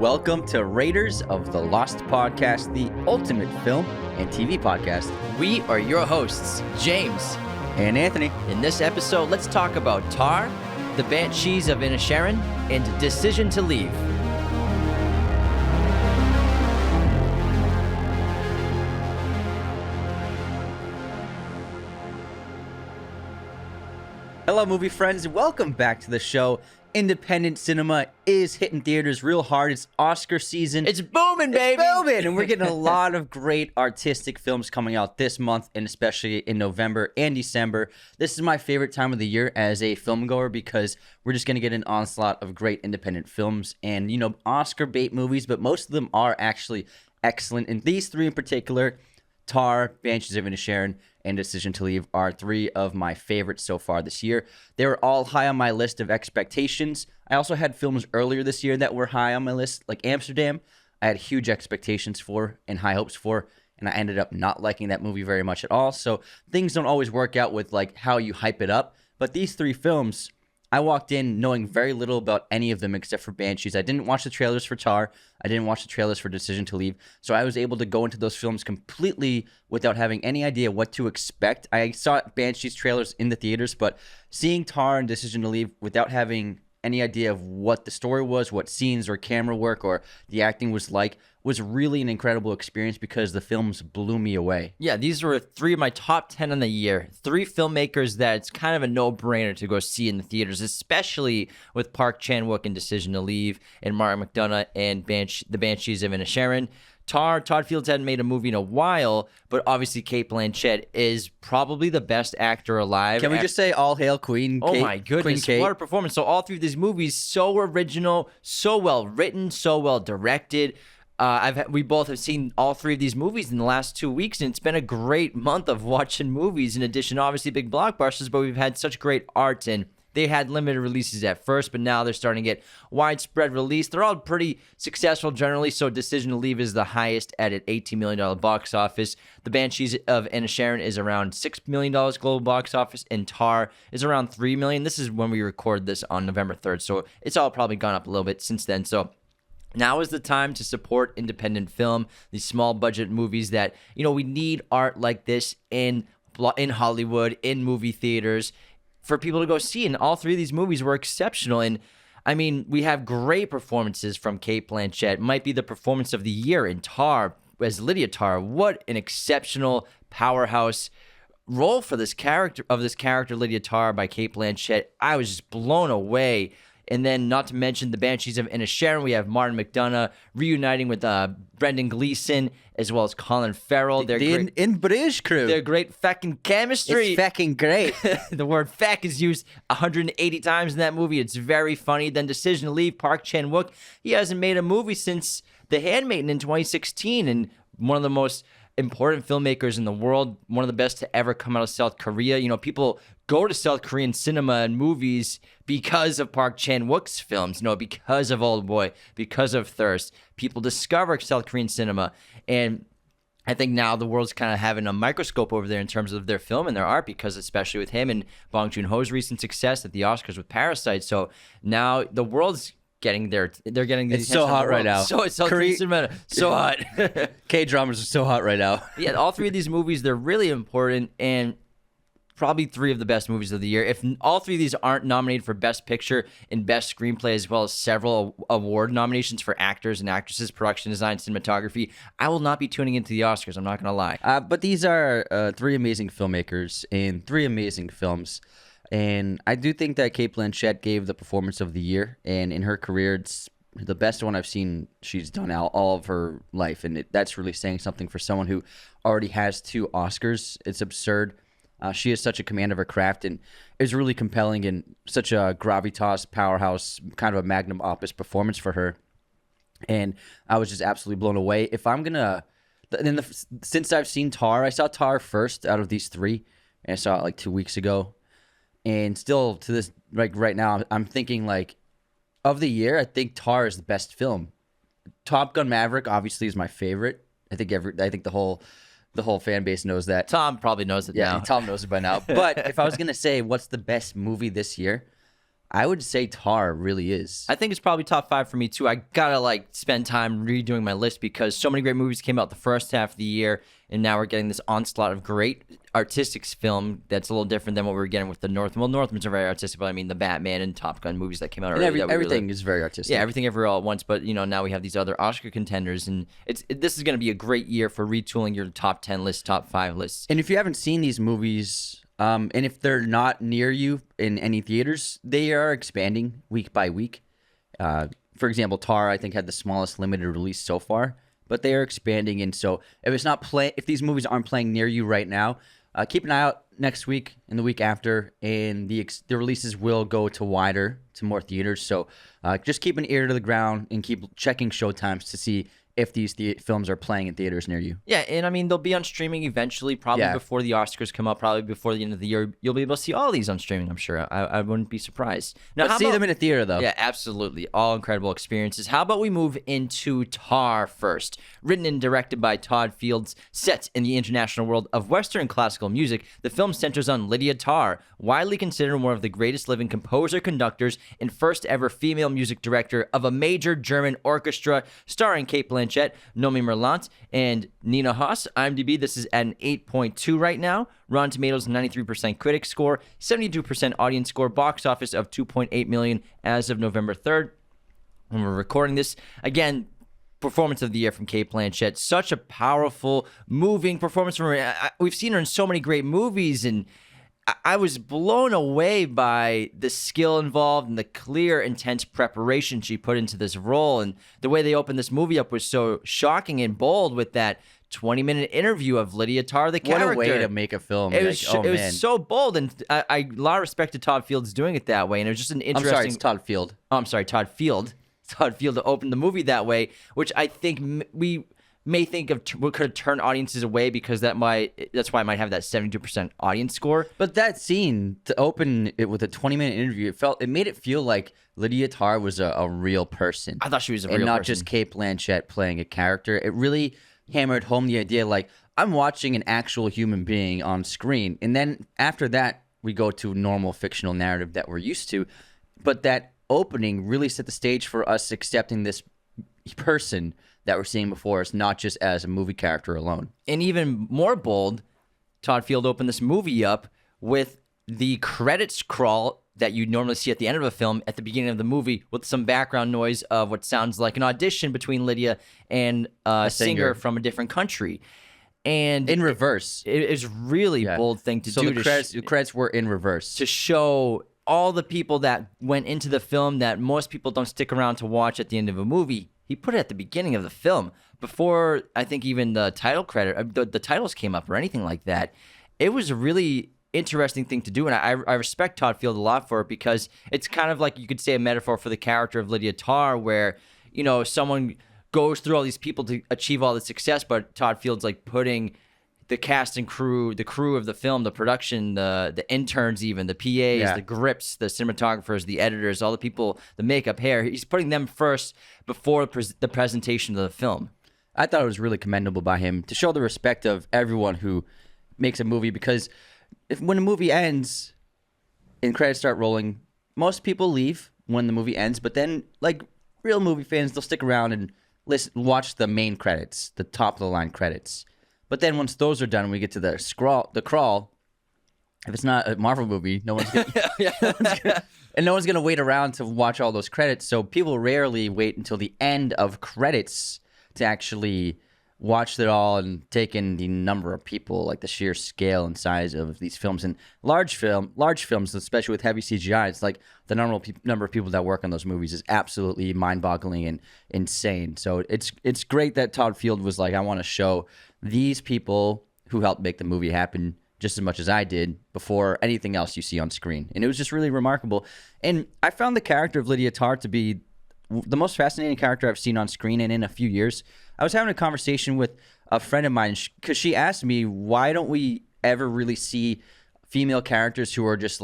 Welcome to Raiders of the Lost Podcast, the ultimate film and TV podcast. We are your hosts, James and Anthony. In this episode, let's talk about Tar, the Banshees of Inisherin, and Decision to Leave. Hello, movie friends. Welcome back to the show. Independent cinema is hitting theaters real hard. It's Oscar season. It's booming, baby. It's booming. And we're getting a lot of great artistic films coming out this month, and especially in November and December. This is my favorite time of the year as a film goer because we're just going to get an onslaught of great independent films and, Oscar bait movies, but most of them are actually excellent. And these three in particular, Tar, Banshees of Inisherin, and Decision to Leave, are three of my favorites so far this year. They were all high on my list of expectations. I also had films earlier this year that were high on my list, like Amsterdam. I had huge expectations for and high hopes for, and I ended up not liking that movie very much at all. So things don't always work out with like how you hype it up. But these three films, I walked in knowing very little about any of them except for Banshees. I didn't watch the trailers for Tar. I didn't watch the trailers for Decision to Leave. So I was able to go into those films completely without having any idea what to expect. I saw Banshees trailers in the theaters, but seeing Tar and Decision to Leave without having any idea of what the story was, what scenes or camera work or the acting was like, was really an incredible experience because the films blew me away. Yeah, these were three of my top 10 on the year. Three filmmakers that it's kind of a no-brainer to go see in the theaters, especially with Park Chan-wook and Decision to Leave, and Martin McDonagh and the Banshees of Inisherin. Todd Fields hadn't made a movie in a while, but obviously Cate Blanchett is probably the best actor alive. Can we just say all hail Queen Kate? Oh my goodness, Queen Kate. What a performance. So all three of these movies, so original, so well written, so well directed. We both have seen all three of these movies in the last 2 weeks, and it's been a great month of watching movies. In addition, obviously big blockbusters, but we've had such great art, and they had limited releases at first, but now they're starting to get widespread release. They're all pretty successful generally, so Decision to Leave is the highest at an $18 million box office. The Banshees of Inisherin is around $6 million global box office, and Tar is around $3 million. This is when we record this on November 3rd, so it's all probably gone up a little bit since then. So now is the time to support independent film, these small budget movies that, we need art like this in Hollywood, in movie theaters, for people to go see. And all three of these movies were exceptional. And I mean, we have great performances from Cate Blanchett. Might be the performance of the year in Tar as Lydia Tar. What an exceptional powerhouse role for this character, Lydia Tar, by Cate Blanchett. I was just blown away. And then, not to mention the Banshees of Inisherin, we have Martin McDonagh reuniting with Brendan Gleeson as well as Colin Farrell. They're great in British crew. They're great fucking chemistry. It's fucking great. The word "feck" is used 180 times in that movie. It's very funny. Then Decision to Leave, Park Chan-wook. He hasn't made a movie since The Handmaiden in 2016, and one of the most important filmmakers in the world, one of the best to ever come out of South Korea. People go to South Korean cinema and movies because of Park Chan-wook's films, because of Old Boy, because of Thirst. People discover South Korean cinema, and I think now the world's kind of having a microscope over there in terms of their film and their art, because especially with him and Bong Joon-ho's recent success at the Oscars with Parasite. So now the world's they're getting the It's so hot right now. So it's so hot. K-dramas are so hot right now. Yeah, all three of these movies, they're really important, and probably three of the best movies of the year. If all three of these aren't nominated for Best Picture and Best Screenplay, as well as several award nominations for actors and actresses, production design, cinematography, I will not be tuning into the Oscars. I'm not going to lie. But these are three amazing filmmakers and three amazing films. And I do think that Cate Blanchett gave the performance of the year. And in her career, it's the best one I've seen she's done all of her life. And that's really saying something for someone who already has 2 Oscars. It's absurd. She has such a command of her craft and is really compelling, and such a gravitas, powerhouse, kind of a magnum opus performance for her. And I was just absolutely blown away. If I'm going to... Since I've seen Tar, I saw Tar first out of these three. And I saw it like 2 weeks ago. And still to this, like right now, I'm thinking like of the year, I think Tar is the best film. Top Gun Maverick obviously is my favorite. I think the whole fan base knows that. Tom probably knows it now. Yeah, Tom knows it by now. But if I was gonna say what's the best movie this year, I would say Tar really is. I think it's probably top 5 for me too. I gotta spend time redoing my list because so many great movies came out the first half of the year, and now we're getting this onslaught of great artistic film that's a little different than what we were getting with the Northman. Well, Northman's are very artistic, but I mean the Batman and Top Gun movies that came out earlier. Everything is very artistic. Yeah, everything everywhere all at once. But now we have these other Oscar contenders, and this is going to be a great year for retooling your top 10 lists, top 5 lists. And if you haven't seen these movies, and if they're not near you in any theaters, they are expanding week by week. For example, Tar, I think, had the smallest limited release so far, but they are expanding. And so if these movies aren't playing near you right now, keep an eye out next week and the week after, and the releases will go to more theaters. So just keep an ear to the ground and keep checking showtimes to see if these films are playing in theaters near you. Yeah, and I mean, they'll be on streaming eventually, probably before the Oscars come out, probably before the end of the year. You'll be able to see all these on streaming, I'm sure. I wouldn't be surprised. Now, see them in a theater, though. Yeah, absolutely. All incredible experiences. How about we move into Tar first? Written and directed by Todd Fields, set in the international world of Western classical music, the film centers on Lydia Tarr, widely considered one of the greatest living composer-conductors and first ever female music director of a major German orchestra, starring Cate Blanchett, Nomi Merlant, and Nina Haas. IMDb, this is at an 8.2 right now. Rotten Tomatoes, 93% critic score, 72% audience score, box office of $2.8 million as of November 3rd. When we're recording this, again, performance of the year from Cate Blanchett. Such a powerful, moving performance from her. We've seen her in so many great movies, and I was blown away by the skill involved and the clear, intense preparation she put into this role. And the way they opened this movie up was so shocking and bold with that 20-minute interview of Lydia Tarr, the character. What a way to make a film. It was so bold, and I a lot of respect to Todd Fields doing it that way. And it was just an interesting... I'm sorry, it's Todd Field. Oh, I'm sorry, Todd Field. Todd Field to open the movie that way, which I think we may think of what could turn audiences away because that's why it might have that 72% audience score. But that scene to open it with a 20-minute interview, it made it feel like Lydia Tarr was a real person. I thought she was a real person. And not person. just Cate Blanchett playing a character. It really hammered home the idea I'm watching an actual human being on screen. And then after that, we go to normal fictional narrative that we're used to. But that opening really set the stage for us accepting this person that we're seeing before us, not just as a movie character alone. And even more bold, Todd Field opened this movie up with the credits crawl that you normally see at the end of a film at the beginning of the movie with some background noise of what sounds like an audition between Lydia and a singer from a different country. And in reverse. It is really a bold thing to do. So the credits were in reverse. To show all the people that went into the film that most people don't stick around to watch at the end of a movie. He put it at the beginning of the film before I think even the title credit, the titles came up or anything like that. It was a really interesting thing to do, and I respect Todd Field a lot for it because it's kind of like you could say a metaphor for the character of Lydia Tarr, where someone goes through all these people to achieve all the success, but Todd Field's putting the cast and crew, the crew of the film, the production, the interns, even the PAs, the grips, the cinematographers, the editors, all the people, the makeup, hair. He's putting them first before the presentation of the film. I thought it was really commendable by him to show the respect of everyone who makes a movie, because when a movie ends and credits start rolling, most people leave when the movie ends, but then real movie fans, they'll stick around and watch the main credits, the top of the line credits. But then once those are done, we get to the crawl. If it's not a Marvel movie, no one's gonna, and no one's gonna wait around to watch all those credits. So people rarely wait until the end of credits to actually watch it all and take in the number of people, the sheer scale and size of these films. And large films, especially with heavy CGI, it's the number of people that work on those movies is absolutely mind-boggling and insane. So it's great that Todd Field was I want to show these people who helped make the movie happen just as much as I did before anything else you see on screen. And it was just really remarkable. And I found the character of Lydia Tarr to be the most fascinating character I've seen on screen in a few years. I was having a conversation with a friend of mine because she asked me, why don't we ever really see female characters who are just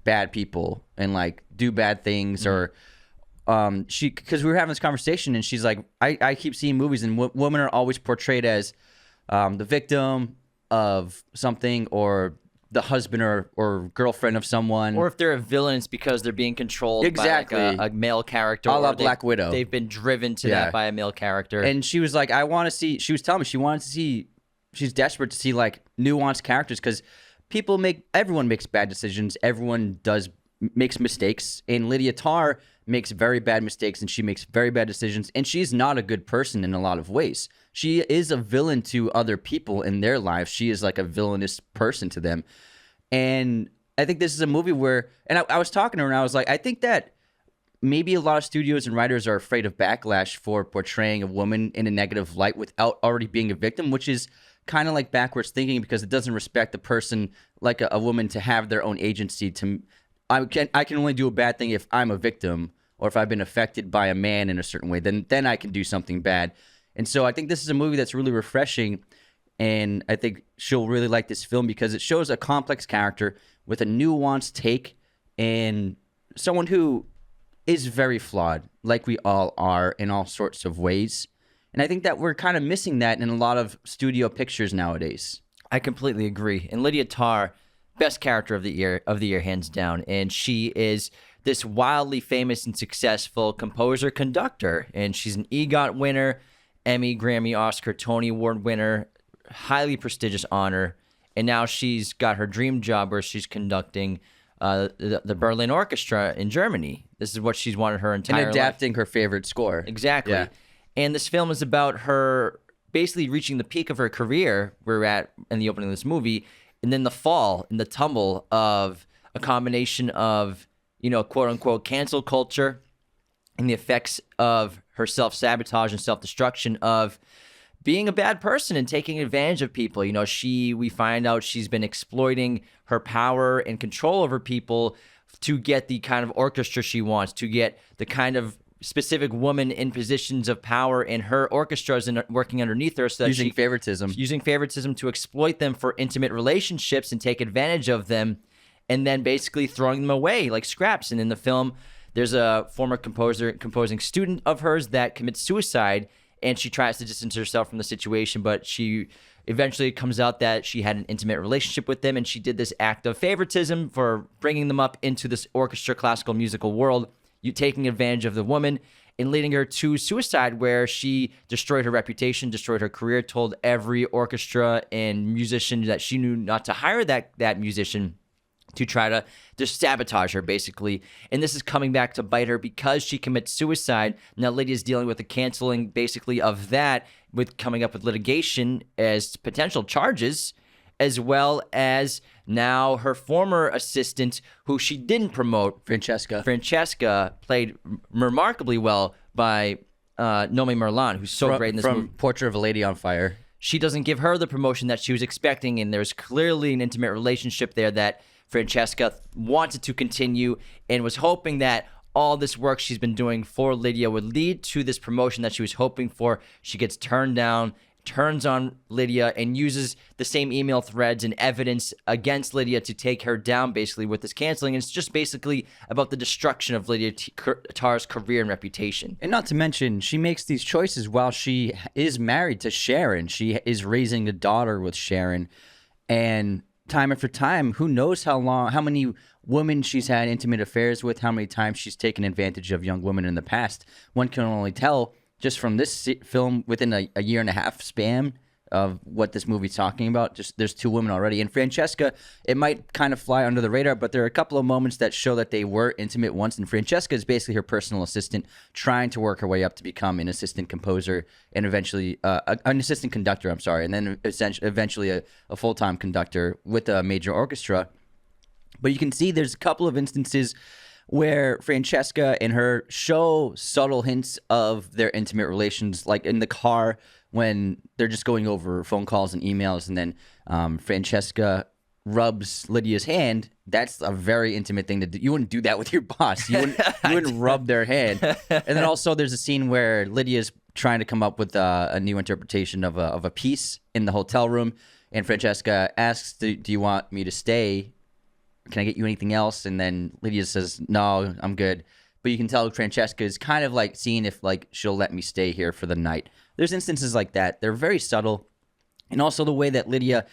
bad people and do bad things? Or because we were having this conversation and she's like, I keep seeing movies and women are always portrayed as the victim of something or the husband or girlfriend of someone. Or if they're a villain, it's because they're being controlled Exactly. by like a male character. A la or Black Widow. They've been driven to Yeah. that by a male character. And she was like, she was telling me she wanted to see, she's desperate to see like nuanced characters because everyone makes bad decisions. Everyone makes mistakes. And Lydia Tarr makes very bad mistakes and she makes very bad decisions. And she's not a good person in a lot of ways. She is a villain to other people in their lives. She is like a villainous person to them. And I think this is a movie where, and I was talking to her and I was like, I think that maybe a lot of studios and writers are afraid of backlash for portraying a woman in a negative light without already being a victim, which is kind of like backwards thinking because it doesn't respect the person like a woman to have their own agency. I can only do a bad thing if I'm a victim or if I've been affected by a man in a certain way, then I can do something bad. And so I think this is a movie that's really refreshing, and I think she'll really like this film because it shows a complex character with a nuanced take and someone who is very flawed, like we all are in all sorts of ways. And I think that we're kind of missing that in a lot of studio pictures nowadays. I completely agree. And Lydia Tarr, best character of the year, hands down. And she is this wildly famous and successful composer-conductor. And she's an EGOT winner, Emmy, Grammy, Oscar, Tony Award winner, highly prestigious honor. And now she's got her dream job where she's conducting the Berlin Orchestra in Germany. This is what she's wanted her entire life. And adapting her favorite score. Exactly. Yeah. And this film is about her basically reaching the peak of her career, we're at in the opening of this movie, and then the fall and the tumble of a combination of, quote unquote, cancel culture and the effects of her self-sabotage and self-destruction of being a bad person and taking advantage of people. We find out she's been exploiting her power and control over people to get the kind of orchestra she wants, to get the kind of specific woman in positions of power in her orchestras and working underneath her, so that using favoritism to exploit them for intimate relationships and take advantage of them, and then basically throwing them away like scraps. And in the film, there's a former composing student of hers that commits suicide, and she tries to distance herself from the situation, but she eventually comes out that she had an intimate relationship with them, and she did this act of favoritism for bringing them up into this orchestra classical musical world, you taking advantage of the woman and leading her to suicide, where she destroyed her reputation, destroyed her career, told every orchestra and musician that she knew not to hire that musician, to try to just sabotage her, basically. And this is coming back to bite her because she commits suicide. Now Lydia's dealing with the canceling, basically, of that, with coming up with litigation as potential charges, as well as now her former assistant, who she didn't promote, Francesca, played remarkably well by Nomi Merlan, who's so great in this movie. From Portrait of a Lady on Fire. She doesn't give her the promotion that she was expecting, and there's clearly an intimate relationship there that Francesca wanted to continue and was hoping that all this work she's been doing for Lydia would lead to this promotion that she was hoping for. She gets turned down, turns on Lydia, and uses the same email threads and evidence against Lydia to take her down, basically, with this canceling. And it's just basically about the destruction of Lydia Tarr's career and reputation. And not to mention, she makes these choices while she is married to Sharon. She is raising a daughter with Sharon. And time after time, who knows how many women she's had intimate affairs with, how many times she's taken advantage of young women in the past. One can only tell just from this film within a year and a half span of what this movie's talking about. Just there's two women already. And Francesca, it might kind of fly under the radar, but there are a couple of moments that show that they were intimate once. And Francesca is basically her personal assistant, trying to work her way up to become an assistant composer and eventually an assistant conductor, and then eventually a full-time conductor with a major orchestra. But you can see there's a couple of instances where Francesca and her show subtle hints of their intimate relations, like in the car when they're just going over phone calls and emails, and then Francesca rubs Lydia's hand. That's a very intimate thing to do. You wouldn't do that with your boss. You wouldn't rub their hand. And then also there's a scene where Lydia's trying to come up with a new interpretation of a piece in the hotel room, and Francesca asks, do you want me to stay? Can I get you anything else? And then Lydia says, no, I'm good. But you can tell Francesca is kind of like seeing if like she'll let me stay here for the night. There's instances like that. They're very subtle. And also the way that Lydia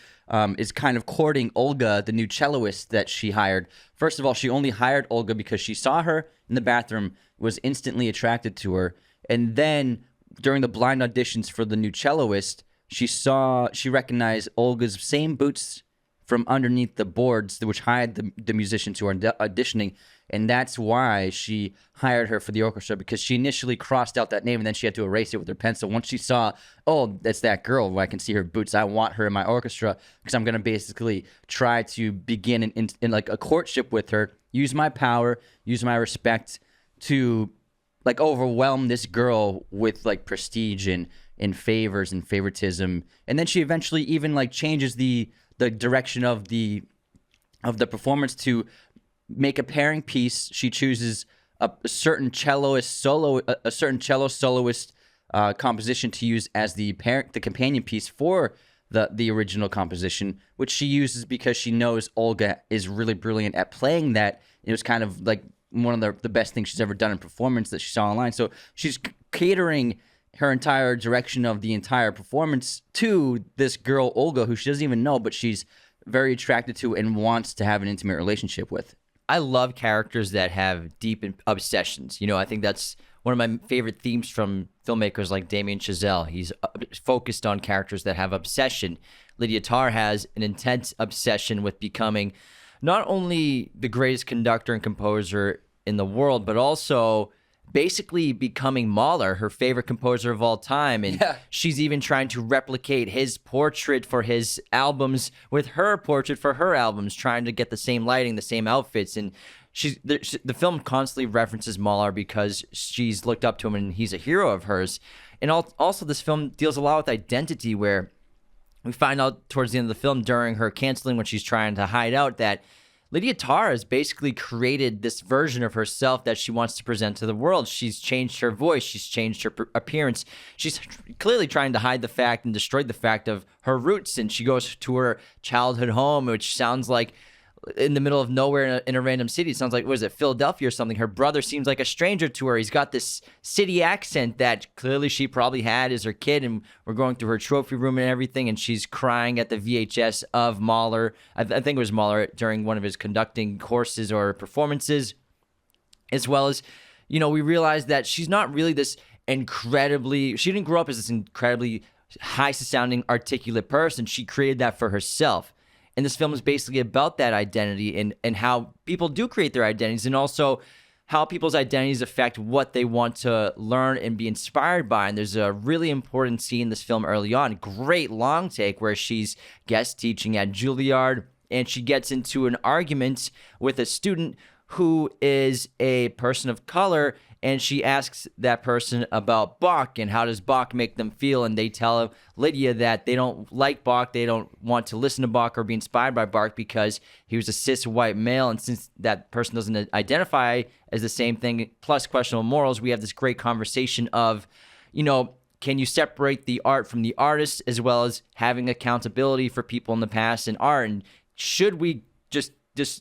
is kind of courting Olga, the new celloist that she hired. First of all, she only hired Olga because she saw her in the bathroom, was instantly attracted to her. And then during the blind auditions for the new celloist, she recognized Olga's same boots from underneath the boards, which hide the musicians who are auditioning. And that's why she hired her for the orchestra, because she initially crossed out that name and then she had to erase it with her pencil. Once she saw, oh, that's that girl, I can see her boots, I want her in my orchestra, because I'm going to basically try to begin in like a courtship with her, use my power, use my respect to like overwhelm this girl with like prestige and favors and favoritism. And then she eventually even like changes the direction of the performance to make a pairing piece. She chooses a certain cello soloist composition to use as the companion piece for the original composition, which she uses because she knows Olga is really brilliant at playing that. It was kind of like one of the best things she's ever done in performance that she saw online. So she's catering her entire direction of the entire performance to this girl, Olga, who she doesn't even know, but she's very attracted to and wants to have an intimate relationship with. I love characters that have deep obsessions. I think that's one of my favorite themes from filmmakers like Damien Chazelle. He's focused on characters that have obsession. Lydia Tarr has an intense obsession with becoming not only the greatest conductor and composer in the world, but also basically becoming Mahler, her favorite composer of all time. And she's even trying to replicate his portrait for his albums with her portrait for her albums, trying to get the same lighting, the same outfits. And the film constantly references Mahler because she's looked up to him and he's a hero of hers. And also this film deals a lot with identity, where we find out towards the end of the film, during her canceling when she's trying to hide out, that Lydia Tarr has basically created this version of herself that she wants to present to the world. She's changed her voice. She's changed her appearance. She's clearly trying to hide the fact and destroy the fact of her roots. And she goes to her childhood home, which sounds like in the middle of nowhere in a random city. It sounds like, what is it, Philadelphia or something? Her brother seems like a stranger to her. He's got this city accent that clearly she probably had as her kid, and we're going through her trophy room and everything, and she's crying at the VHS of Mahler. I think it was Mahler during one of his conducting courses or performances, as well as, we realize that she's not really this she didn't grow up as this incredibly high-sounding, articulate person. She created that for herself. And this film is basically about that identity and how people do create their identities, and also how people's identities affect what they want to learn and be inspired by. And there's a really important scene in this film early on, great long take, where she's guest teaching at Juilliard, and she gets into an argument with a student who is a person of color, and she asks that person about Bach and how does Bach make them feel, and they tell Lydia that they don't like Bach, they don't want to listen to Bach or be inspired by Bach because he was a cis white male, and since that person doesn't identify as the same thing, plus questionable morals, we have this great conversation of, can you separate the art from the artist, as well as having accountability for people in the past in art, and should we just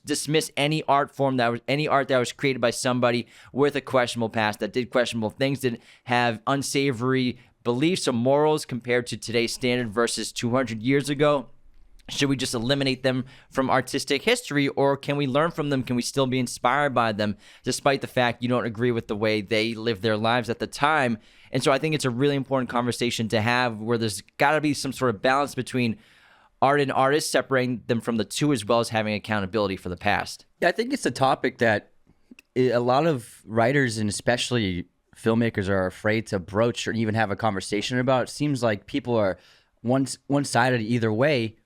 dismiss any art that was created by somebody with a questionable past, that did questionable things, that have unsavory beliefs or morals compared to today's standard versus 200 years ago? Should we just eliminate them from artistic history, or can we learn from them? Can we still be inspired by them despite the fact you don't agree with the way they lived their lives at the time? And so I think it's a really important conversation to have, where there's got to be some sort of balance between art and artists, separating them from the two, as well as having accountability for the past. Yeah, I think it's a topic that a lot of writers and especially filmmakers are afraid to broach or even have a conversation about. It seems like people are one-sided either way,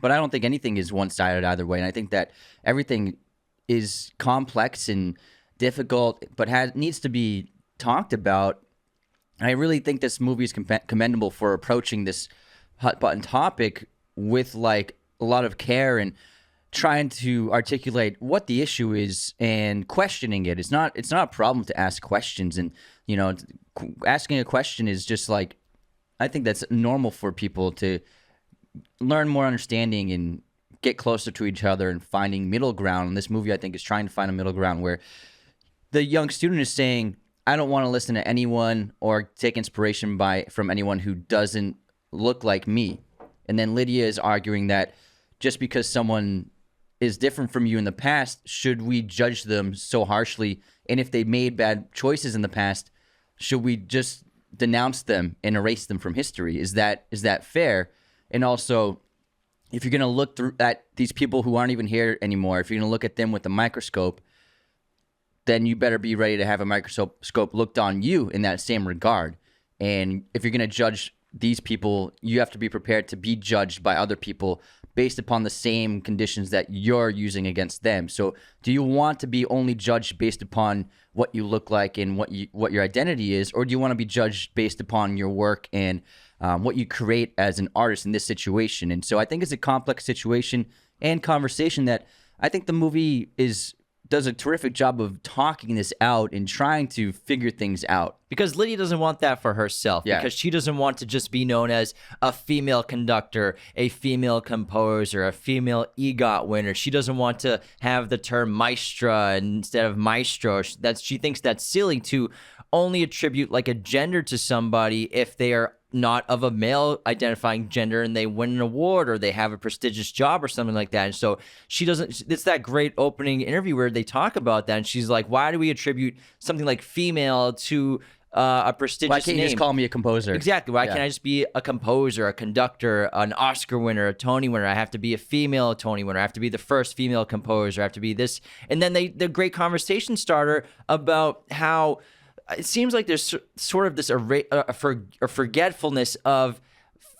but I don't think anything is one-sided either way. And I think that everything is complex and difficult, but needs to be talked about. And I really think this movie is commendable for approaching this hot-button topic with like a lot of care and trying to articulate what the issue is and questioning it. It's not a problem to ask questions, and asking a question is just like, I think that's normal for people to learn more understanding and get closer to each other and finding middle ground. And this movie, I think, is trying to find a middle ground where the young student is saying, I don't want to listen to anyone or take inspiration from anyone who doesn't look like me. And then Lydia is arguing that just because someone is different from you in the past, should we judge them so harshly? And if they made bad choices in the past, should we just denounce them and erase them from history? Is that fair? And also, if you're going to look at these people who aren't even here anymore, if you're going to look at them with a microscope, then you better be ready to have a microscope looked on you in that same regard. And if you're going to judge these people, you have to be prepared to be judged by other people based upon the same conditions that you're using against them. So do you want to be only judged based upon what you look like and what your identity is, or do you want to be judged based upon your work and what you create as an artist in this situation? And so I think it's a complex situation and conversation that I think the movie does a terrific job of talking this out and trying to figure things out. Because Lydia doesn't want that for herself. Yeah. Because she doesn't want to just be known as a female conductor, a female composer, a female EGOT winner. She doesn't want to have the term maestra instead of maestro. She thinks that's silly to only attribute like a gender to somebody if they are not of a male identifying gender and they win an award or they have a prestigious job or something like that. And so she doesn't, it's that great opening interview where they talk about that. And she's like, why do we attribute something like female to a prestigious name? Why can't you just call me a composer? Exactly. Why can't I just be a composer, a conductor, an Oscar winner, a Tony winner? I have to be a female Tony winner. I have to be the first female composer. I have to be this. And then the great conversation starter about how it seems like there's sort of this forgetfulness of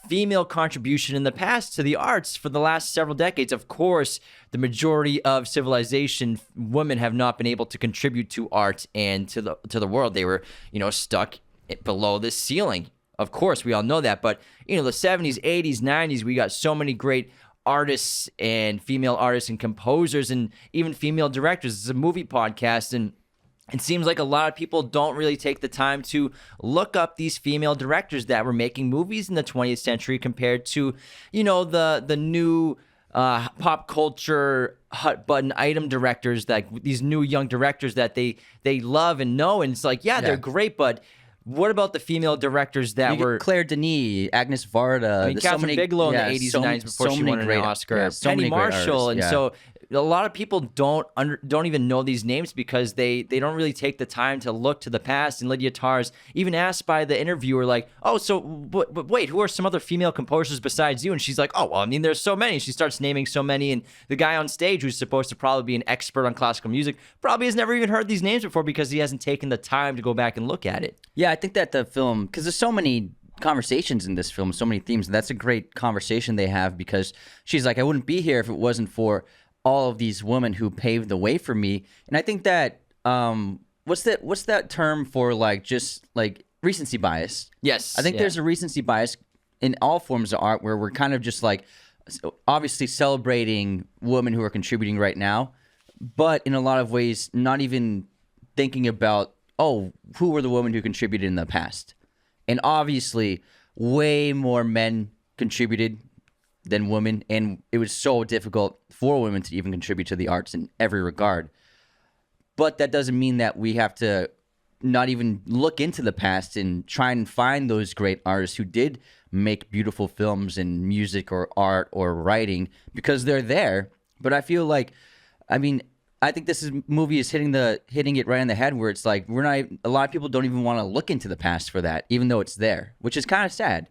female contribution in the past to the arts for the last several decades. Of course, the majority of civilization, women have not been able to contribute to art and to the world. They were, stuck below this ceiling. Of course, we all know that. But, the 70s, 80s, 90s, we got so many great artists and female artists and composers and even female directors. It's a movie podcast, and it seems like a lot of people don't really take the time to look up these female directors that were making movies in the 20th century compared to, the new pop culture hot button item directors, like these new young directors that they love and know. And it's like, they're great, but what about the female directors that were Claire Denis, Agnes Varda, Catherine Bigelow in the 80s and 90s before she won an Oscar, Penny Marshall, and so a lot of people don't even know these names because they don't really take the time to look to the past. And Lydia Tarr's even asked by the interviewer, like, oh, so but wait, who are some other female composers besides you? And she's like, oh, well, I mean, there's so many. She starts naming so many, and the guy on stage who's supposed to probably be an expert on classical music probably has never even heard these names before because he hasn't taken the time to go back and look at it. Yeah, I think that the film, because there's so many conversations in this film, so many themes, and that's a great conversation they have because she's like, I wouldn't be here if it wasn't for all of these women who paved the way for me. And I think that what's that term for just recency bias? Yes. I think there's a recency bias in all forms of art where we're kind of just obviously celebrating women who are contributing right now, but in a lot of ways not even thinking about, oh, who were the women who contributed in the past? And obviously way more men contributed than women, and it was so difficult for women to even contribute to the arts in every regard. But that doesn't mean that we have to not even look into the past and try and find those great artists who did make beautiful films and music or art or writing, because they're there. But I feel like, I think movie is hitting it right on the head, where it's like a lot of people don't even want to look into the past for that, even though it's there, which is kind of sad.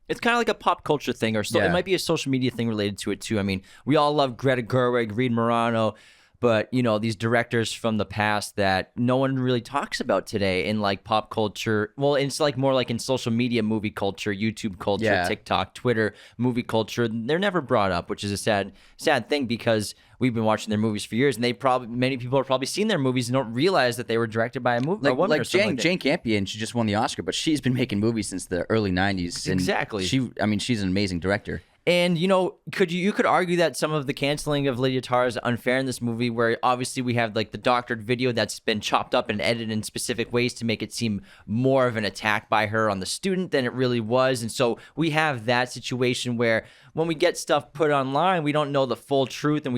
It's kind of like a pop culture thing, or it might be a social media thing related to it too. I mean, we all love Greta Gerwig, Reed Morano, but these directors from the past that no one really talks about today in pop culture. Well, it's more like in social media, movie culture, YouTube culture, TikTok, Twitter, movie culture. They're never brought up, which is a sad thing because we've been watching their movies for years, and many people have probably seen their movies and don't realize that they were directed by a woman. Like Jane Campion, she just won the Oscar, but she's been making movies since the early 90s. And exactly. She's an amazing director. And, you could argue that some of the canceling of Lydia Tarr is unfair in this movie, where obviously we have the doctored video that's been chopped up and edited in specific ways to make it seem more of an attack by her on the student than it really was. And so we have that situation where when we get stuff put online, we don't know the full truth, and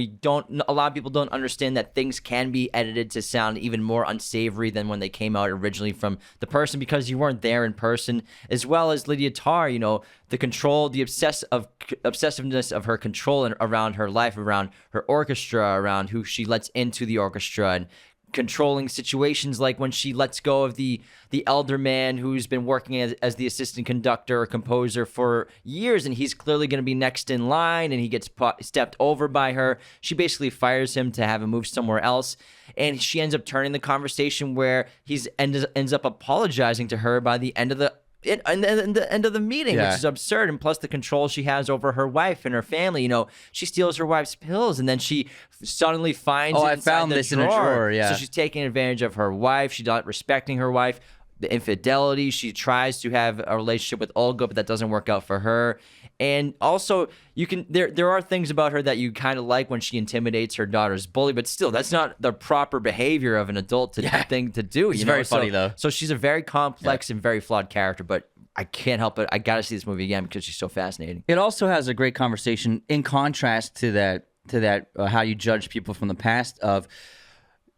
a lot of people don't understand that things can be edited to sound even more unsavory than when they came out originally from the person, because you weren't there in person. As well as Lydia Tarr, the control, the obsessiveness of her control around her life, around her orchestra, around who she lets into the orchestra, and controlling situations like when she lets go of the elder man who's been working as the assistant conductor or composer for years, and he's clearly going to be next in line, and he gets stepped over by her. She basically fires him to have him move somewhere else, and she ends up turning the conversation where he ends up apologizing to her by the end of the end of the meeting, which is absurd. And plus the control she has over her wife and her family. She steals her wife's pills, and then she suddenly finds it I found this in a drawer. Yeah. So she's taking advantage of her wife. She's not respecting her wife. The infidelity. She tries to have a relationship with Olga, but that doesn't work out for her. And also, there are things about her that you kind of like when she intimidates her daughter's bully, but still, that's not the proper behavior of an adult thing to do. It's very funny, though. So she's a very complex and very flawed character, but I can't help it. I got to see this movie again because she's so fascinating. It also has a great conversation in contrast to that how you judge people from the past of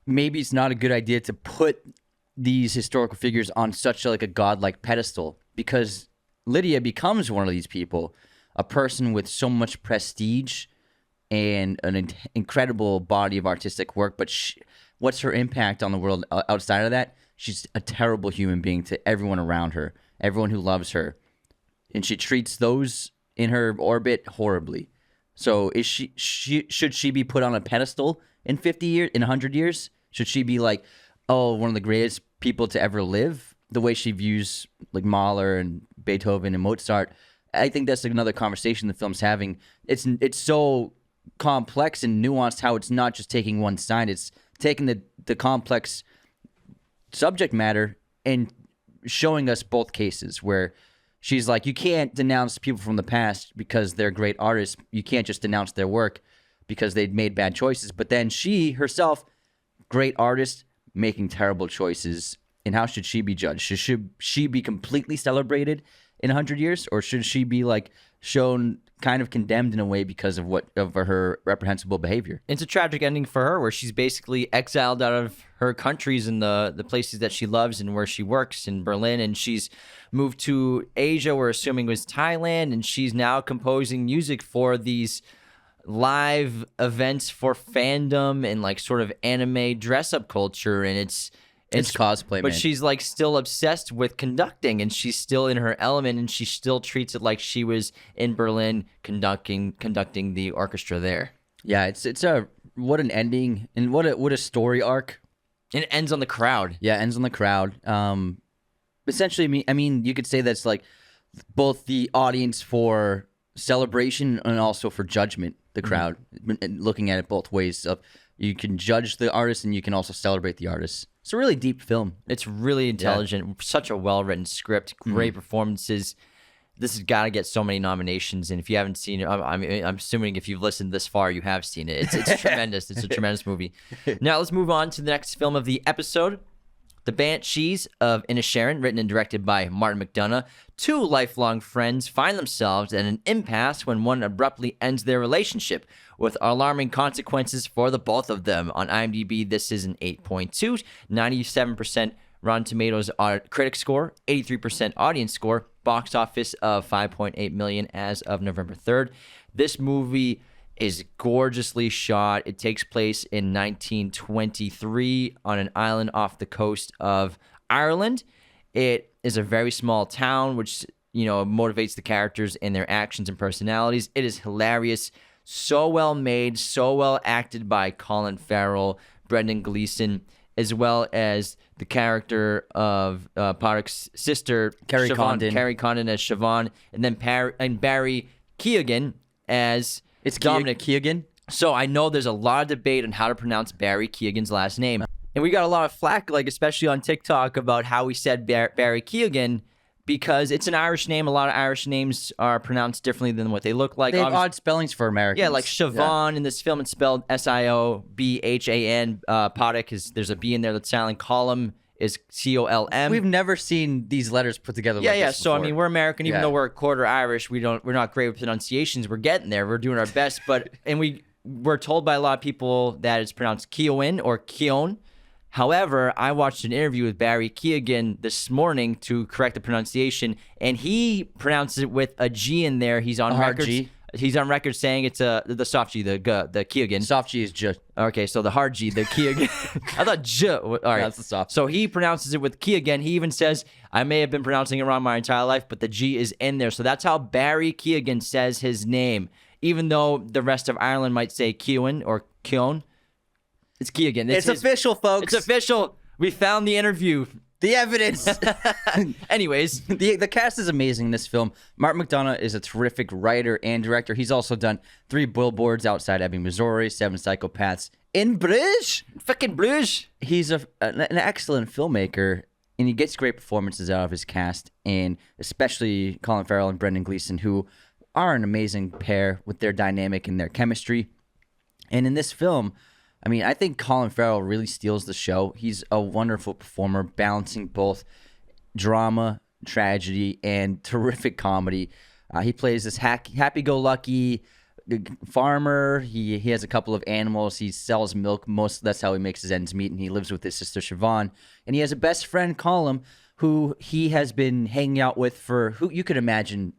maybe it's not a good idea to put these historical figures on such a godlike pedestal, because Lydia becomes one of these people, a person with so much prestige and an incredible body of artistic work. But what's her impact on the world outside of that? She's a terrible human being to everyone around her, everyone who loves her. And she treats those in her orbit horribly. So should she be put on a pedestal in 50 years, in 100 years? Should she be one of the greatest people to ever live, the way she views Mahler and Beethoven and Mozart? I think that's another conversation the film's having. It's so complex and nuanced how it's not just taking one side. It's taking the complex subject matter and showing us both cases where she's you can't denounce people from the past because they're great artists. You can't just denounce their work because they'd made bad choices. But then she herself, great artist, making terrible choices. And how should she be judged? Should she be completely celebrated in 100 years? Or should she be shown kind of condemned in a way because of her reprehensible behavior? It's a tragic ending for her, where she's basically exiled out of her countries and the places that she loves and where she works in Berlin. And she's moved to Asia, we're assuming was Thailand. And she's now composing music for these live events for fandom and sort of anime dress-up culture. And it's cosplay, but man. She's still obsessed with conducting, and she's still in her element, and she still treats it like she was in Berlin conducting the orchestra there. Yeah, it's what an ending, and what a story arc. And it ends on the crowd. Yeah, it ends on the crowd. Essentially, I mean, you could say that's both the audience for celebration and also for judgment. The crowd, looking at it both ways. Of you can judge the artist and you can also celebrate the artist. It's a really deep film. It's really intelligent. Such a well-written script. Great performances. This has got to get so many nominations. And if you haven't seen it, I'm assuming if you've listened this far, you have seen it. It's tremendous. It's a tremendous movie. Now let's move on to the next film of the episode. The Banshees of Inisherin, written and directed by Martin McDonagh. Two lifelong friends find themselves at an impasse when one abruptly ends their relationship, with alarming consequences for the both of them. On IMDb, this is an 8.2, 97% Rotten Tomatoes critic score, 83% audience score, box office of $5.8 million as of November 3rd. This movie is gorgeously shot. It takes place in 1923 on an island off the coast of Ireland. It is a very small town, which motivates the characters in their actions and personalities. It is hilarious, so well made, so well acted by Colin Farrell, Brendan Gleeson, as well as the character of Paddock's sister, Carrie Siobhan, Condon. as Siobhan, and then Barry Keoghan as It's Dominic Keoghan. So I know there's a lot of debate on how to pronounce Barry Keoghan's last name. And we got a lot of flack, especially on TikTok, about how we said Barry Keoghan, because it's an Irish name. A lot of Irish names are pronounced differently than what they look like. They have odd spellings for Americans. Yeah, Siobhan in this film, it's spelled Siobhan. Paddock, there's a B in there that's silent. Column is Colm. We've never seen these letters put together. Yeah, like yeah. this So I before. mean, we're American, even Yeah. though we're a quarter Irish. We're not great with pronunciations. We're getting there. We're doing our best, but we're told by a lot of people that it's pronounced Keown or Keown. However, I watched an interview with Barry Keoghan this morning to correct the pronunciation, and he pronounces it with a G in there. He's on hard record. G? He's on record saying it's the soft G, the Keoghan. Soft G is just. Okay, so the hard G, the Keoghan. I thought J. All right, That's the soft. So he pronounces it with Keoghan. He even says, I may have been pronouncing it wrong my entire life, but the G is in there. So that's how Barry Keoghan says his name, even though the rest of Ireland might say Keown or Keown. It's Keoghan. It's official, folks. It's official. We found the interview. The evidence. Anyways, the cast is amazing in this film. Mark McDonagh is a terrific writer and director. He's also done 3 Billboards Outside Ebbing, Missouri, 7 Psychopaths in Bruges. fucking Bruges. He's an excellent filmmaker, and he gets great performances out of his cast, and especially Colin Farrell and Brendan Gleeson, who are an amazing pair with their dynamic and their chemistry. And in this film, I mean, I think Colin Farrell really steals the show. He's a wonderful performer, balancing both drama, tragedy, and terrific comedy. He plays this happy-go-lucky farmer. He has a couple of animals. He sells milk. That's how he makes his ends meet, and he lives with his sister Siobhan. And he has a best friend, Colm, who he has been hanging out with for, who you could imagine,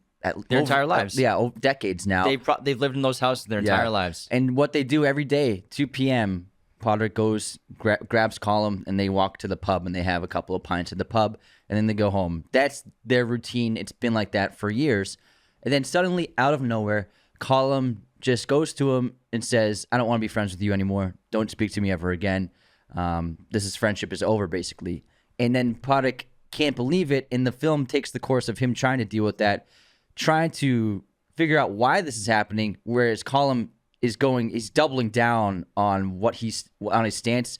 Their entire lives. Decades now. They've lived in those houses their entire lives. And what they do every day, 2 p.m., Potter goes, grabs Colm, and they walk to the pub, and they have a couple of pints at the pub, and then they go home. That's their routine. It's been like that for years. And then suddenly, out of nowhere, Colm just goes to him and says, I don't want to be friends with you anymore. Don't speak to me ever again. Friendship is over, basically. And then Potter can't believe it, and the film takes the course of him trying to deal with that, trying to figure out why this is happening, whereas Colm he's doubling down on on his stance,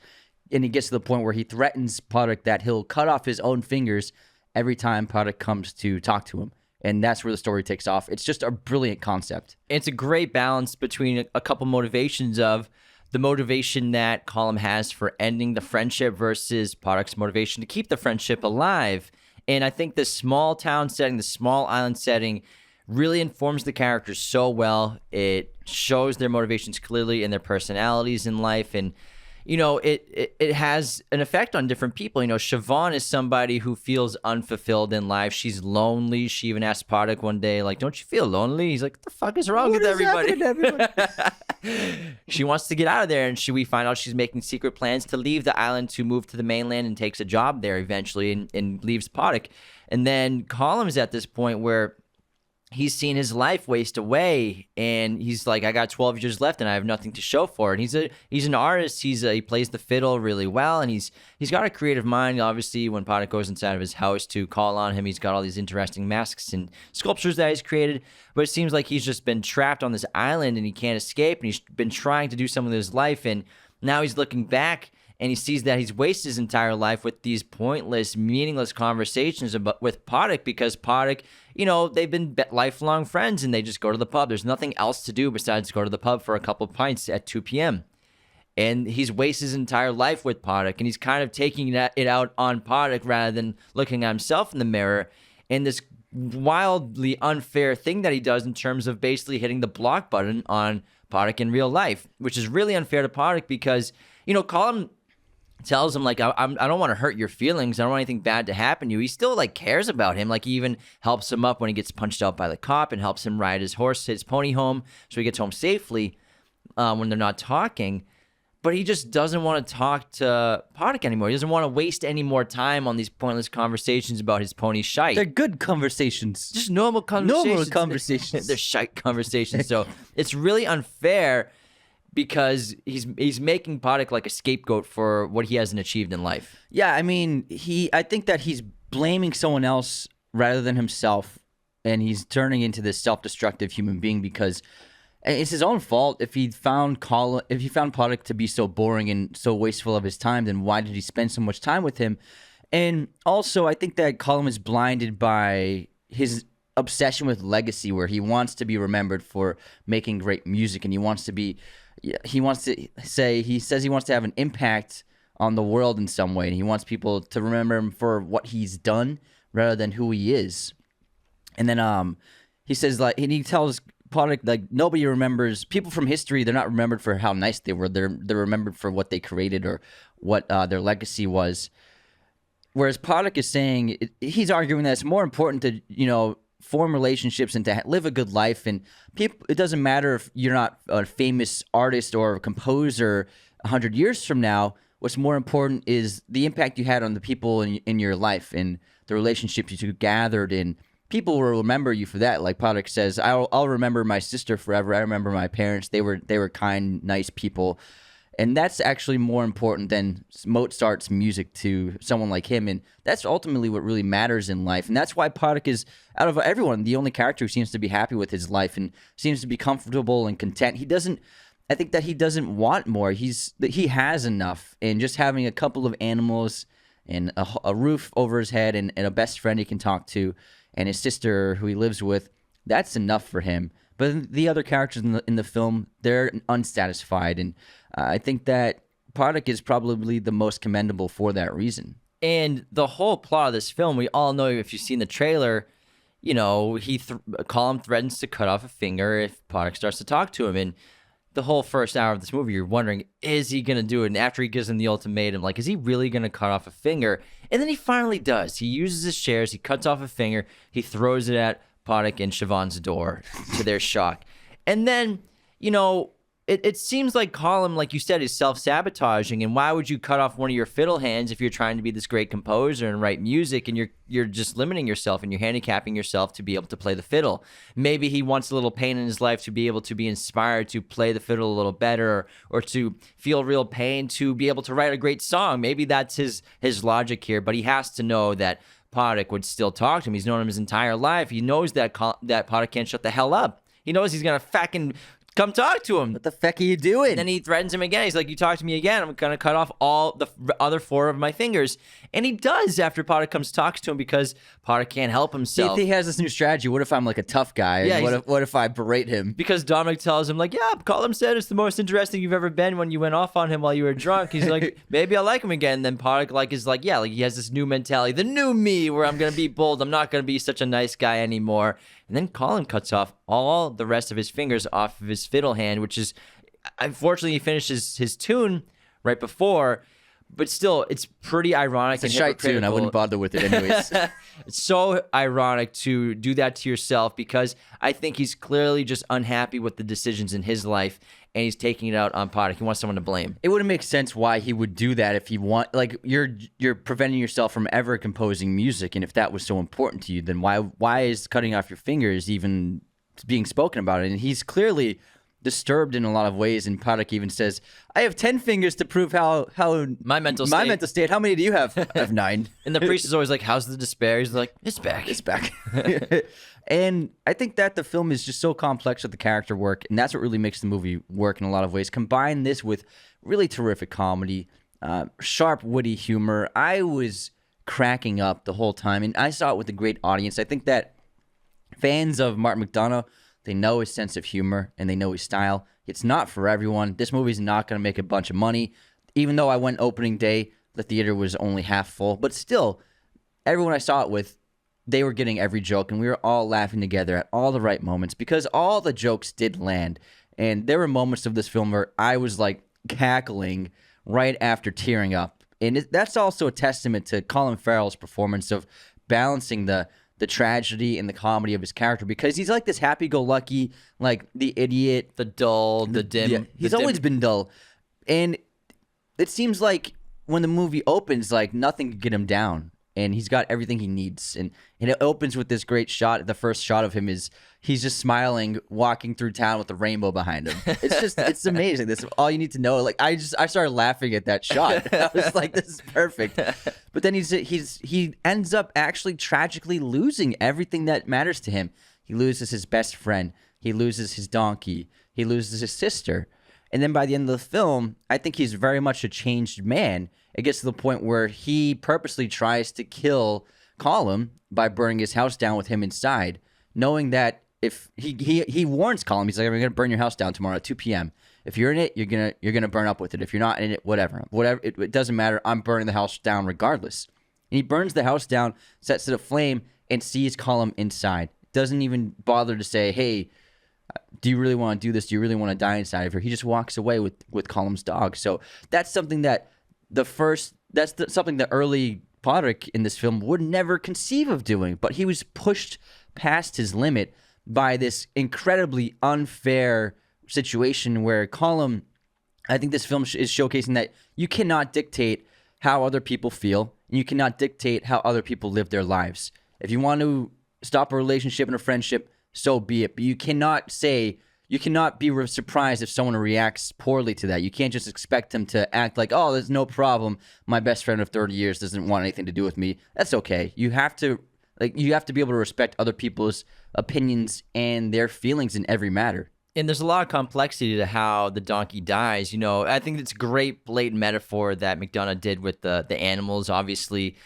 and he gets to the point where he threatens Potter that he'll cut off his own fingers every time Potter comes to talk to him. And that's where the story takes off. It's just a brilliant concept. It's a great balance between a couple motivations of the motivation that Colm has for ending the friendship versus Potter's motivation to keep the friendship alive. And I think the small town setting, the small island setting, really informs the characters so well. It shows their motivations clearly in their personalities in life. And, it has an effect on different people. Siobhan is somebody who feels unfulfilled in life. She's lonely. She even asked Poddick one day, like, don't you feel lonely? He's like, what the fuck is wrong with everybody? She wants to get out of there, and we find out she's making secret plans to leave the island to move to the mainland and takes a job there eventually and leaves Poddick. And then Colm is at this point where he's seen his life waste away, and he's like, I got 12 years left and I have nothing to show for it. And he's an artist. He plays the fiddle really well, and he's got a creative mind. Obviously, when Potter goes inside of his house to call on him, he's got all these interesting masks and sculptures that he's created. But it seems like he's just been trapped on this island and he can't escape, and he's been trying to do something with his life, and now he's looking back and he sees that he's wasted his entire life with these pointless, meaningless conversations with Poddick, because Poddick, they've been lifelong friends and they just go to the pub. There's nothing else to do besides go to the pub for a couple of pints at 2 p.m. And he's wasted his entire life with Poddick, and he's kind of taking it out on Poddick rather than looking at himself in the mirror. And this wildly unfair thing that he does in terms of basically hitting the block button on Poddick in real life, which is really unfair to Poddick because, Colm tells him, like, I don't want to hurt your feelings. I don't want anything bad to happen to you. He still, cares about him. He even helps him up when he gets punched out by the cop and helps him ride his pony home so he gets home safely when they're not talking. But he just doesn't want to talk to Poddick anymore. He doesn't want to waste any more time on these pointless conversations about his pony shite. They're good conversations. Just normal conversations. They're shite conversations. So it's really unfair because he's making Poddick like a scapegoat for what he hasn't achieved in life. Yeah, I mean, I think that he's blaming someone else rather than himself, and he's turning into this self-destructive human being because it's his own fault. If he found Poddick to be so boring and so wasteful of his time, then why did he spend so much time with him? And also, I think that Colm is blinded by his obsession with legacy, where he wants to be remembered for making great music, and he says he wants to have an impact on the world in some way, and he wants people to remember him for what he's done rather than who he is. And then he says, like, and he tells Potter, like, nobody remembers people from history. They're not remembered for how nice they were. They're remembered for what they created or what their legacy was. Whereas Potter is saying, he's arguing that it's more important to, form relationships and to live a good life. And people, it doesn't matter if you're not a famous artist or a composer 100 years from now. What's more important is the impact you had on the people in your life and the relationships you gathered in. People will remember you for that. Like Potter says, I'll remember my sister forever. I remember my parents. They were kind, nice people. And that's actually more important than Mozart's music to someone like him. And that's ultimately what really matters in life. And that's why Potter is, out of everyone, the only character who seems to be happy with his life and seems to be comfortable and content. I think that he doesn't want more. He has enough. And just having a couple of animals and a roof over his head and a best friend he can talk to and his sister who he lives with, that's enough for him. But the other characters in the film, they're unsatisfied. And I think that Potter is probably the most commendable for that reason. And the whole plot of this film, we all know, if you've seen the trailer, Colin threatens to cut off a finger if Potter starts to talk to him. And the whole first hour of this movie, you're wondering, is he going to do it? And after he gives him the ultimatum, like, is he really going to cut off a finger? And then he finally does. He uses his shares. He cuts off a finger. He throws it at Potter and Siobhan's door to their shock. And then, it seems like Colin, like you said, is self-sabotaging. And why would you cut off one of your fiddle hands if you're trying to be this great composer and write music, and you're just limiting yourself and you're handicapping yourself to be able to play the fiddle? Maybe he wants a little pain in his life to be able to be inspired to play the fiddle a little better, or to feel real pain to be able to write a great song. Maybe that's his logic here, but he has to know that Potter would still talk to him. He's known him his entire life. He knows that Potter can't shut the hell up. He knows he's going to fucking come talk to him. What the feck are you doing? And then he threatens him again. He's like, you talk to me again, I'm going to cut off all the other 4 of my fingers. And he does after Potter comes talks to him, because Potter can't help himself. He has this new strategy. What if I'm like a tough guy? Yeah, what if I berate him? Because Dominic tells him, like, yeah, Colin said it's the most interesting you've ever been when you went off on him while you were drunk. He's like, maybe I'll like him again. And then Potter is like, yeah, like he has this new mentality, the new me, where I'm going to be bold. I'm not going to be such a nice guy anymore. And then Colin cuts off all the rest of his fingers off of his fiddle hand, which is, unfortunately, he finishes his tune right before, but still, it's pretty ironic. It's a shite tune. I wouldn't bother with it anyways. It's so ironic to do that to yourself, because I think he's clearly just unhappy with the decisions in his life, and he's taking it out on Potter. He wants someone to blame. It wouldn't make sense why he would do that if he you're preventing yourself from ever composing music, and if that was so important to you, then why is cutting off your fingers even being spoken about it? And he's clearly disturbed in a lot of ways, and Potter even says, I have 10 fingers to prove how my mental state. How many do you have? I have 9. And the priest is always like, how's the despair? He's like, it's back. And I think that the film is just so complex with the character work, and that's what really makes the movie work in a lot of ways. Combine this with really terrific comedy, sharp, witty humor. I was cracking up the whole time, and I saw it with a great audience. I think that fans of Martin McDonagh, they know his sense of humor, and they know his style. It's not for everyone. This movie's not going to make a bunch of money. Even though I went opening day, the theater was only half full. But still, everyone I saw it with, they were getting every joke, and we were all laughing together at all the right moments, because all the jokes did land. And there were moments of this film where I was like cackling right after tearing up. And that's also a testament to Colin Farrell's performance of balancing the tragedy and the comedy of his character, because he's like this happy-go-lucky, like the idiot, the dull, the dim. Yeah, he's always been dull. And it seems like when the movie opens, like nothing can get him down, and he's got everything he needs. And it opens with this great shot. The first shot of him is he's just smiling, walking through town with a rainbow behind him. It's amazing. This is all you need to know. Like I started laughing at that shot. I was like, this is perfect. But then he ends up actually tragically losing everything that matters to him. He loses his best friend. He loses his donkey. He loses his sister. And then by the end of the film, I think he's very much a changed man. It gets to the point where he purposely tries to kill Colin by burning his house down with him inside, knowing that if he warns Colin, he's like, I'm going to burn your house down tomorrow at 2 p.m. If you're in it, you're gonna burn up with it. If you're not in it, whatever, it doesn't matter. I'm burning the house down regardless. And he burns the house down, sets it aflame, and sees Colum inside. Doesn't even bother to say, "Hey, do you really want to do this? Do you really want to die inside of here?" He just walks away with Colum's dog. So that's something that something the early Podrick in this film would never conceive of doing. But he was pushed past his limit by this incredibly unfair situation where Colum, I think this film is showcasing that you cannot dictate how other people feel, and you cannot dictate how other people live their lives. If you want to stop a relationship and a friendship, so be it. But you cannot be surprised if someone reacts poorly to that. You can't just expect them to act like, "Oh, there's no problem. My best friend of 30 years doesn't want anything to do with me." That's okay. You have to be able to respect other people's opinions and their feelings in every matter. And there's a lot of complexity to how the donkey dies. I think it's a great blatant metaphor that McDonough did with the animals. Obviously,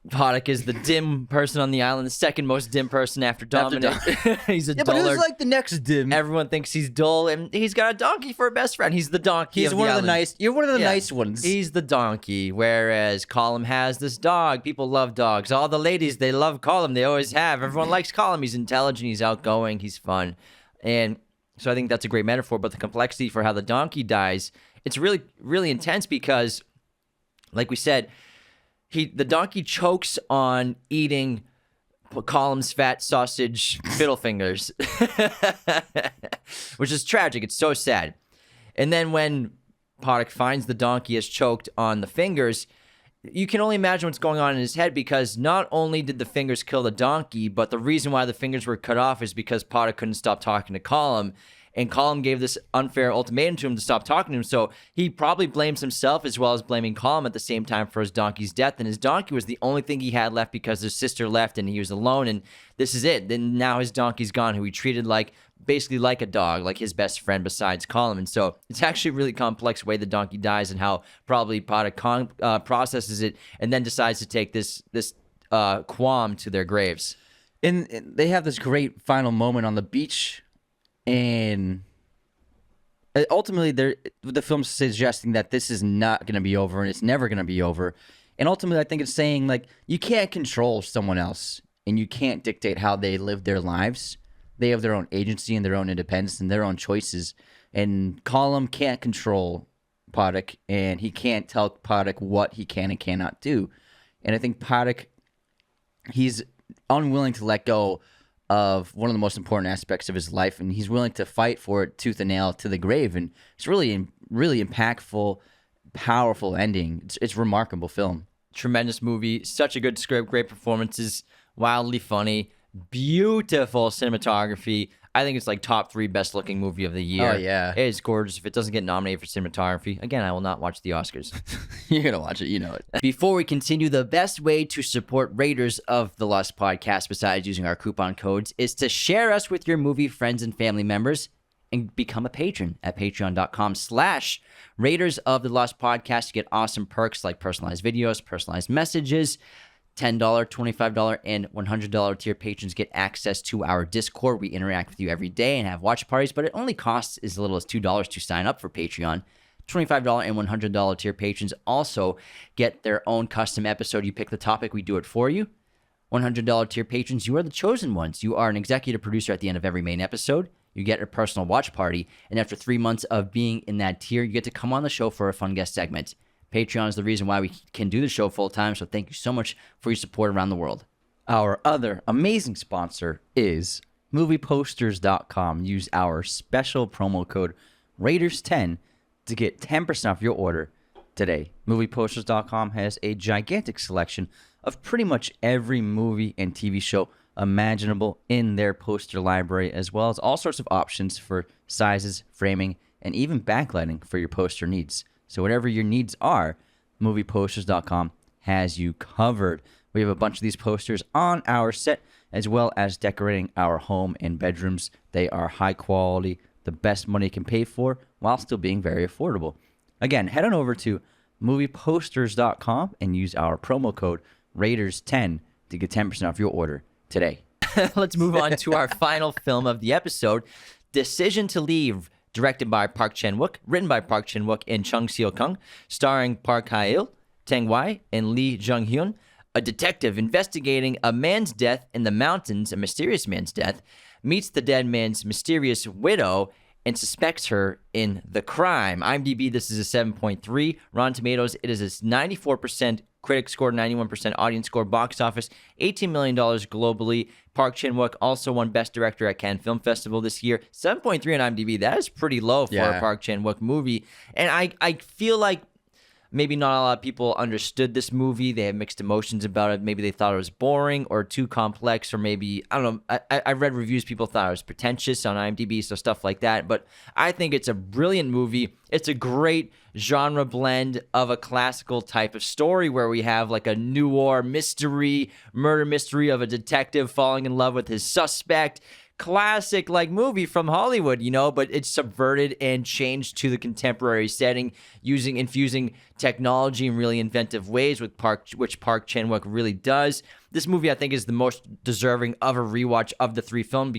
Podrick is the dim person on the island, the second most dim person after Dominic. He's a dullard. But who's like the next dim? Everyone thinks he's dull, and he's got a donkey for a best friend. He's the donkey. He's one of the nice. You're one of the nice ones. He's the donkey, whereas Colum has this dog. People love dogs. All the ladies, they love Colum. They always have. Everyone likes Colum. He's intelligent. He's outgoing. He's fun, and so I think that's a great metaphor. But the complexity for how the donkey dies, it's really, really intense because, like we said, the donkey chokes on eating Colum's fat sausage fiddle fingers, which is tragic. It's so sad. And then when Podrick finds the donkey has choked on the fingers, you can only imagine what's going on in his head, because not only did the fingers kill the donkey, but the reason why the fingers were cut off is because Podrick couldn't stop talking to Colum. And Colum gave this unfair ultimatum to him to stop talking to him. So he probably blames himself as well as blaming Colum at the same time for his donkey's death. And his donkey was the only thing he had left because his sister left and he was alone. And this is it. Then now his donkey's gone, who he treated basically like a dog, like his best friend besides Colum. And so it's actually a really complex way the donkey dies, and how probably Podrick processes it and then decides to take this qualm to their graves. And they have this great final moment on the beach. And ultimately, the film's suggesting that this is not going to be over, and it's never going to be over. And ultimately, I think it's saying, you can't control someone else, and you can't dictate how they live their lives. They have their own agency and their own independence and their own choices. And Colum can't control Podrick, and he can't tell Podrick what he can and cannot do. And I think Podrick, he's unwilling to let go of one of the most important aspects of his life, and he's willing to fight for it tooth and nail to the grave. And it's really, really impactful, powerful ending. It's a remarkable film. Tremendous movie, such a good script, great performances, wildly funny, beautiful cinematography. I think it's top 3 best looking movie of the year. Oh, yeah. It is gorgeous. If it doesn't get nominated for cinematography, again, I will not watch the Oscars. You're going to watch it. You know it. Before we continue, the best way to support Raiders of the Lost podcast, besides using our coupon codes, is to share us with your movie friends and family members and become a patron at patreon.com/Raiders of the Lost podcast. You get awesome perks like personalized videos, personalized messages. $10, $25, and $100 tier patrons get access to our Discord. We interact with you every day and have watch parties, but it only costs as little as $2 to sign up for Patreon. $25 and $100 tier patrons also get their own custom episode. You pick the topic, we do it for you. $100 tier patrons, you are the chosen ones. You are an executive producer at the end of every main episode. You get a personal watch party, and after 3 months of being in that tier, you get to come on the show for a fun guest segment. Patreon is the reason why we can do the show full time, so thank you so much for your support around the world. Our other amazing sponsor is movieposters.com. Use our special promo code Raiders10 to get 10% off your order today. Movieposters.com has a gigantic selection of pretty much every movie and TV show imaginable in their poster library, as well as all sorts of options for sizes, framing, and even backlighting for your poster needs. So whatever your needs are, movieposters.com has you covered. We have a bunch of these posters on our set, as well as decorating our home and bedrooms. They are high quality, the best money can pay for, while still being very affordable. Again, head on over to movieposters.com and use our promo code Raiders10 to get 10% off your order today. Let's move on to our final film of the episode, Decision to Leave, directed by Park Chan-wook, written by Park Chan-wook and Chung Seo-kung, starring Park Hae-il, Tang Wai, and Lee Jung-hyun. A detective investigating a man's death in the mountains, a mysterious man's death, meets the dead man's mysterious widow and suspects her in the crime. IMDb, this is a 7.3. Rotten Tomatoes, it is a 94% critic score, 91% audience score. Box office, $18 million globally. Park Chan-wook also won Best Director at Cannes Film Festival this year. 7.3 on IMDb. That is pretty low for a Park Chan-wook movie. And I feel like maybe not a lot of people understood this movie. They have mixed emotions about it. Maybe they thought it was boring or too complex, or maybe, I don't know. I read reviews. People thought it was pretentious on IMDb, so stuff like that. But I think it's a brilliant movie. It's a great genre blend of a classical type of story where we have like a noir mystery, murder mystery of a detective falling in love with his suspect. Classic like movie from Hollywood, but it's subverted and changed to the contemporary setting, infusing technology in really inventive ways, which Park Chan-wook really does. This movie, I think, is the most deserving of a rewatch of the three films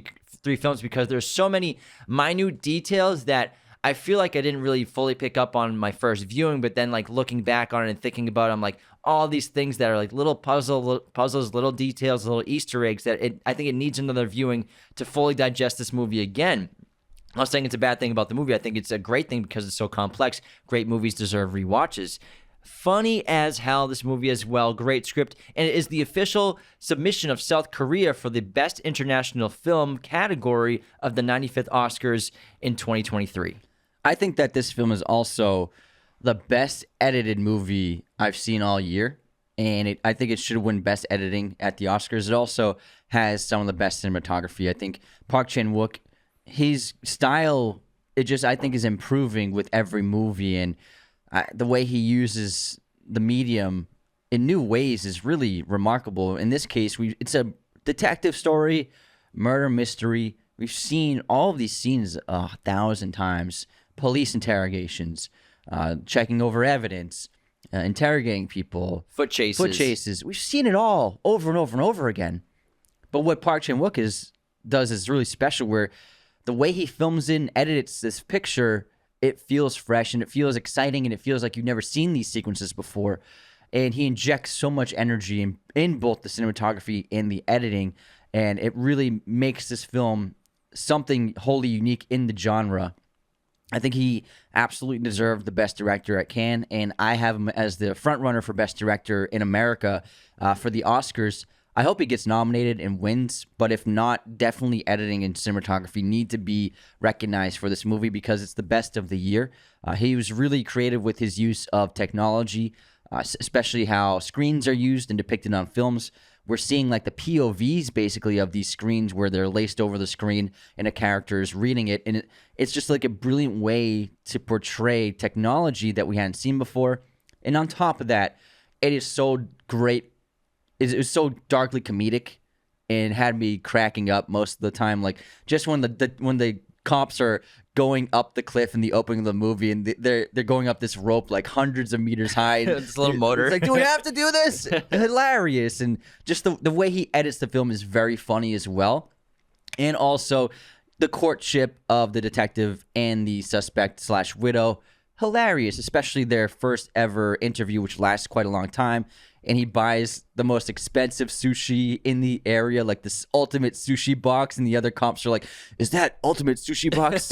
because there's so many minute details that I feel like I didn't really fully pick up on my first viewing, but then like looking back on it and thinking about it, I'm like, all these things that are like little puzzles, little details, little Easter eggs that I think it needs another viewing to fully digest this movie again. I'm not saying it's a bad thing about the movie. I think it's a great thing because it's so complex. Great movies deserve rewatches. Funny as hell, this movie as well. Great script. And it is the official submission of South Korea for the Best International Film category of the 95th Oscars in 2023. I think that this film is also the best edited movie I've seen all year, and I think it should win Best Editing at the Oscars. It also has some of the best cinematography. I think Park Chan-wook, his style, I think is improving with every movie, and the way he uses the medium in new ways is really remarkable. In this case, it's a detective story, murder mystery. We've seen all of these scenes 1,000 times. Police interrogations, checking over evidence, interrogating people. Foot chases. We've seen it all over and over and over again. But what Park Chan-wook does is really special, where the way he films and edits this picture, it feels fresh and it feels exciting and it feels like you've never seen these sequences before. And he injects so much energy in both the cinematography and the editing, and it really makes this film something wholly unique in the genre. I think he absolutely deserved the Best Director at Cannes, and I have him as the front runner for Best Director in America for the Oscars. I hope he gets nominated and wins, but if not, definitely editing and cinematography need to be recognized for this movie because it's the best of the year. He was really creative with his use of technology, especially how screens are used and depicted on films. We're seeing like the POVs basically of these screens where they're laced over the screen and a character is reading it. And it's just like a brilliant way to portray technology that we hadn't seen before. And on top of that, it is so great. It was so darkly comedic and had me cracking up most of the time. Like just when the cops are going up the cliff in the opening of the movie, and they're going up this rope like hundreds of meters high. It's a little motor. It's like, do we have to do this? Hilarious. And just the way he edits the film is very funny as well. And also the courtship of the detective and the suspect/widow, hilarious, especially their first ever interview, which lasts quite a long time. And he buys the most expensive sushi in the area, like this ultimate sushi box. And the other cops are like, is that ultimate sushi box?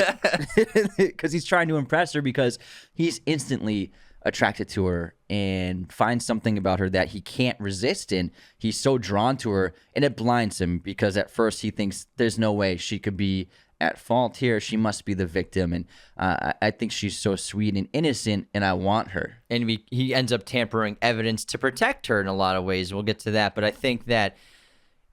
Because he's trying to impress her because he's instantly attracted to her and finds something about her that he can't resist. And he's so drawn to her, and it blinds him because at first he thinks there's no way she could be at fault here. She must be the victim. And I think she's so sweet and innocent, and I want her. And he ends up tampering evidence to protect her in a lot of ways. We'll get to that. But I think that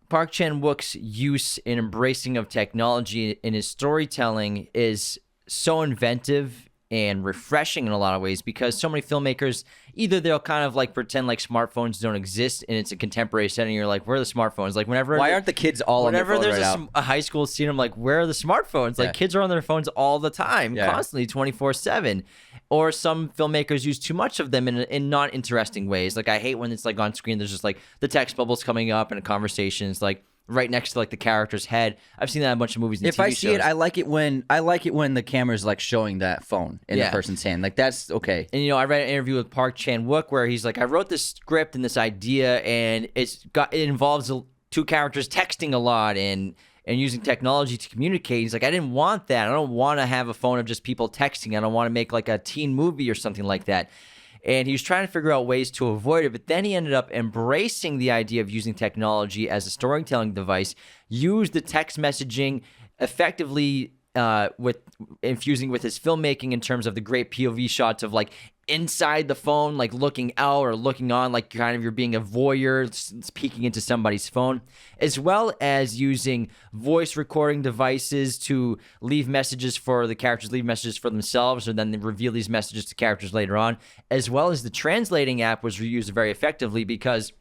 Park Chan-wook's use and embracing of technology in his storytelling is so inventive and refreshing in a lot of ways, because so many filmmakers, either they'll kind of like pretend like smartphones don't exist and it's a contemporary setting. You're like, where are the smartphones? Like why aren't the kids all on their phone whenever right there's now? a high school scene, I'm like, where are the smartphones? Like kids are on their phones all the time, constantly, 24/7. Or some filmmakers use too much of them in not interesting ways. Like I hate when it's like on screen, there's just like the text bubbles coming up and a conversation is like right next to like the character's head. I've seen that in a bunch of movies and If TV I see shows. it, I like it when the camera's like showing that phone in the person's hand. Like that's okay. And I read an interview with Park Chan-wook where he's like, I wrote this script and this idea, and it involves two characters texting a lot and using technology to communicate. He's like, I didn't want that. I don't want to have a phone of just people texting. I don't want to make like a teen movie or something like that. And he was trying to figure out ways to avoid it, but then he ended up embracing the idea of using technology as a storytelling device, used the text messaging effectively with infusing with his filmmaking in terms of the great POV shots of like inside the phone, like looking out or looking on, like kind of you're being a voyeur, peeking into somebody's phone, as well as using voice recording devices to leave messages for the characters, leave messages for themselves, or then they reveal these messages to characters later on, as well as the translating app was used very effectively because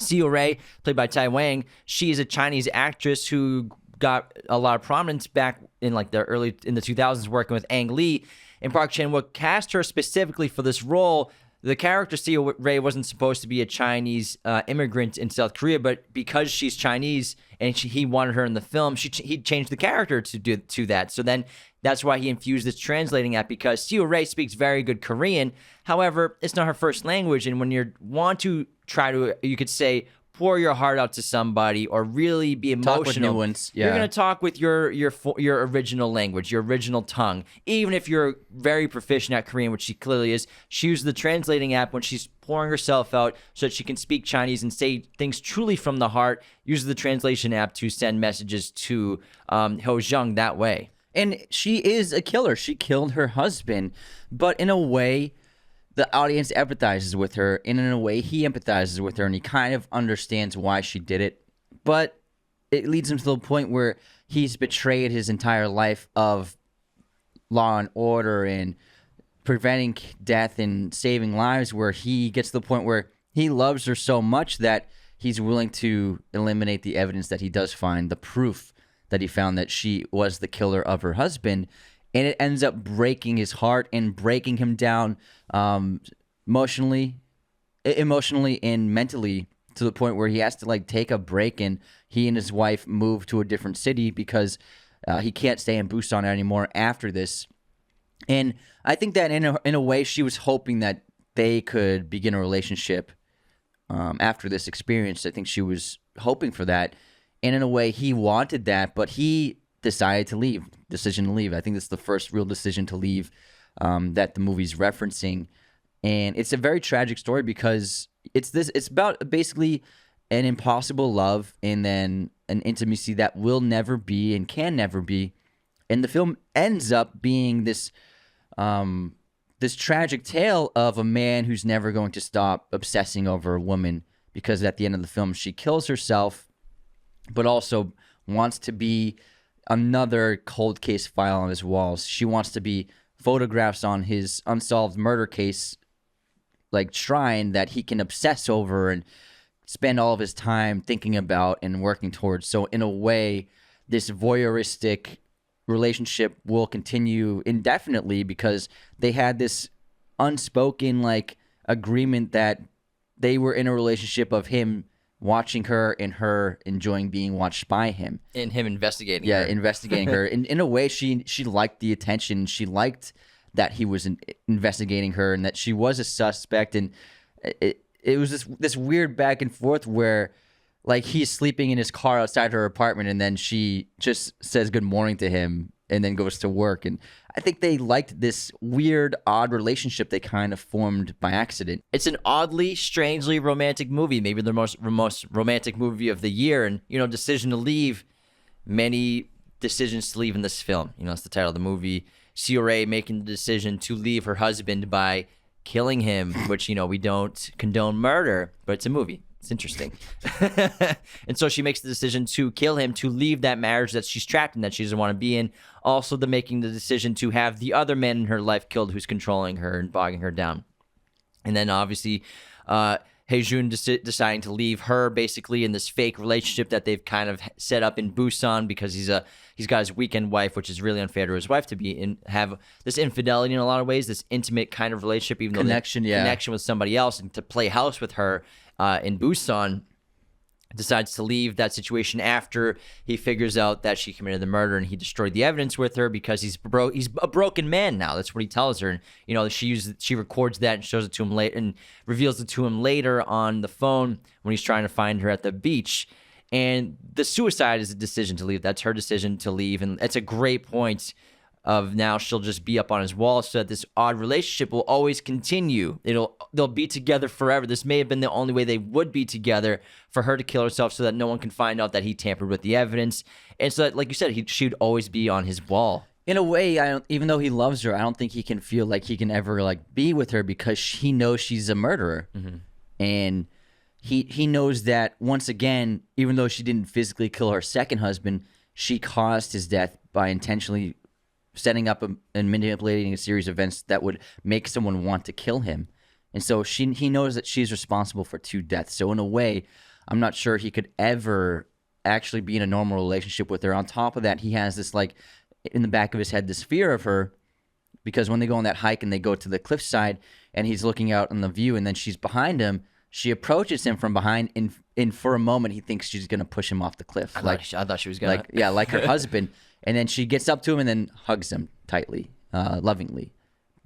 Seo Ray, played by Tai Wang, she is a Chinese actress who got a lot of prominence back in like the 2000s working with Ang Lee, and Park Chan-wook cast her specifically for this role. The character Seo Ray wasn't supposed to be a Chinese immigrant in South Korea, but because she's Chinese and he wanted her in the film, he changed the character to that. So then that's why he infused this translating app, because Seo Ray speaks very good Korean. However, it's not her first language, and when you want to try to, you could say, pour your heart out to somebody or really be emotional, Talk with nuance. Yeah. You're going to talk with your original language, your original tongue. Even if you're very proficient at Korean, which she clearly is, she uses the translating app when she's pouring herself out so that she can speak Chinese and say things truly from the heart, uses the translation app to send messages to Ho Jung that way. And she is a killer. She killed her husband, but in a way, the audience empathizes with her, and in a way, he empathizes with her, and he kind of understands why she did it. But it leads him to the point where he's betrayed his entire life of law and order and preventing death and saving lives, where he gets to the point where he loves her so much that he's willing to eliminate the evidence that he does find, the proof that he found that she was the killer of her husband. And it ends up breaking his heart and breaking him down emotionally and mentally, to the point where he has to like take a break, and he and his wife move to a different city because he can't stay in Busan anymore after this. And I think that in a way she was hoping that they could begin a relationship after this experience. I think she was hoping for that, and in a way he wanted that, but he decided to leave. Decision to leave. I think it's the first real decision to leave that the movie's referencing, and it's a very tragic story because it's about basically an impossible love and then an intimacy that will never be and can never be, and the film ends up being this tragic tale of a man who's never going to stop obsessing over a woman, because at the end of the film she kills herself, but also wants to be another cold case file on his walls. She wants to be photographs on his unsolved murder case, like shrine that he can obsess over and spend all of his time thinking about and working towards. So in a way, this voyeuristic relationship will continue indefinitely because they had this unspoken like agreement that they were in a relationship of him watching her and her enjoying being watched by him. And him investigating her. Yeah, investigating her. In a way, she liked the attention. She liked that he was investigating her and that she was a suspect. And it was this weird back and forth where like he's sleeping in his car outside her apartment, and then she just says good morning to him and then goes to work. And I think they liked this weird, odd relationship they kind of formed by accident. It's an oddly, strangely romantic movie, maybe the most romantic movie of the year. And, Decision to Leave, many decisions to leave in this film. It's the title of the movie. Seo Ray making the decision to leave her husband by killing him, which, we don't condone murder, but it's a movie. It's interesting. And so she makes the decision to kill him, to leave that marriage that she's trapped in, that she doesn't want to be in. Also, making the decision to have the other man in her life killed who's controlling her and bogging her down. And then obviously, Hae-jun deciding to leave her basically in this fake relationship that they've kind of set up in Busan, because he's got his weekend wife, which is really unfair to his wife to be and have this infidelity in a lot of ways, this intimate kind of relationship, even though connection with somebody else, and to play house with her in Busan. decides to leave that situation after he figures out that she committed the murder, and he destroyed the evidence with her because he's a broken man now. That's what he tells her. And she records that and shows it to him late and reveals it to him later on the phone when he's trying to find her at the beach. And the suicide is a decision to leave. That's her decision to leave, and it's a great point of now she'll just be up on his wall so that this odd relationship will always continue. They'll be together forever. This may have been the only way they would be together, for her to kill herself so that no one can find out that he tampered with the evidence. And so that, like you said, she'd always be on his wall. In a way, even though he loves her, I don't think he can feel like he can ever like be with her because he knows she's a murderer. Mm-hmm. And he knows that, once again, even though she didn't physically kill her second husband, she caused his death by intentionally setting up and manipulating a series of events that would make someone want to kill him. And so he knows that she's responsible for 2 deaths. So in a way, I'm not sure he could ever actually be in a normal relationship with her. On top of that, he has this, like, in the back of his head, this fear of her, because when they go on that hike and they go to the cliffside and he's looking out on the view and then she's behind him, she approaches him from behind, and for a moment he thinks she's going to push him off the cliff. I thought she was going to. Like her husband. And then she gets up to him and then hugs him tightly, lovingly.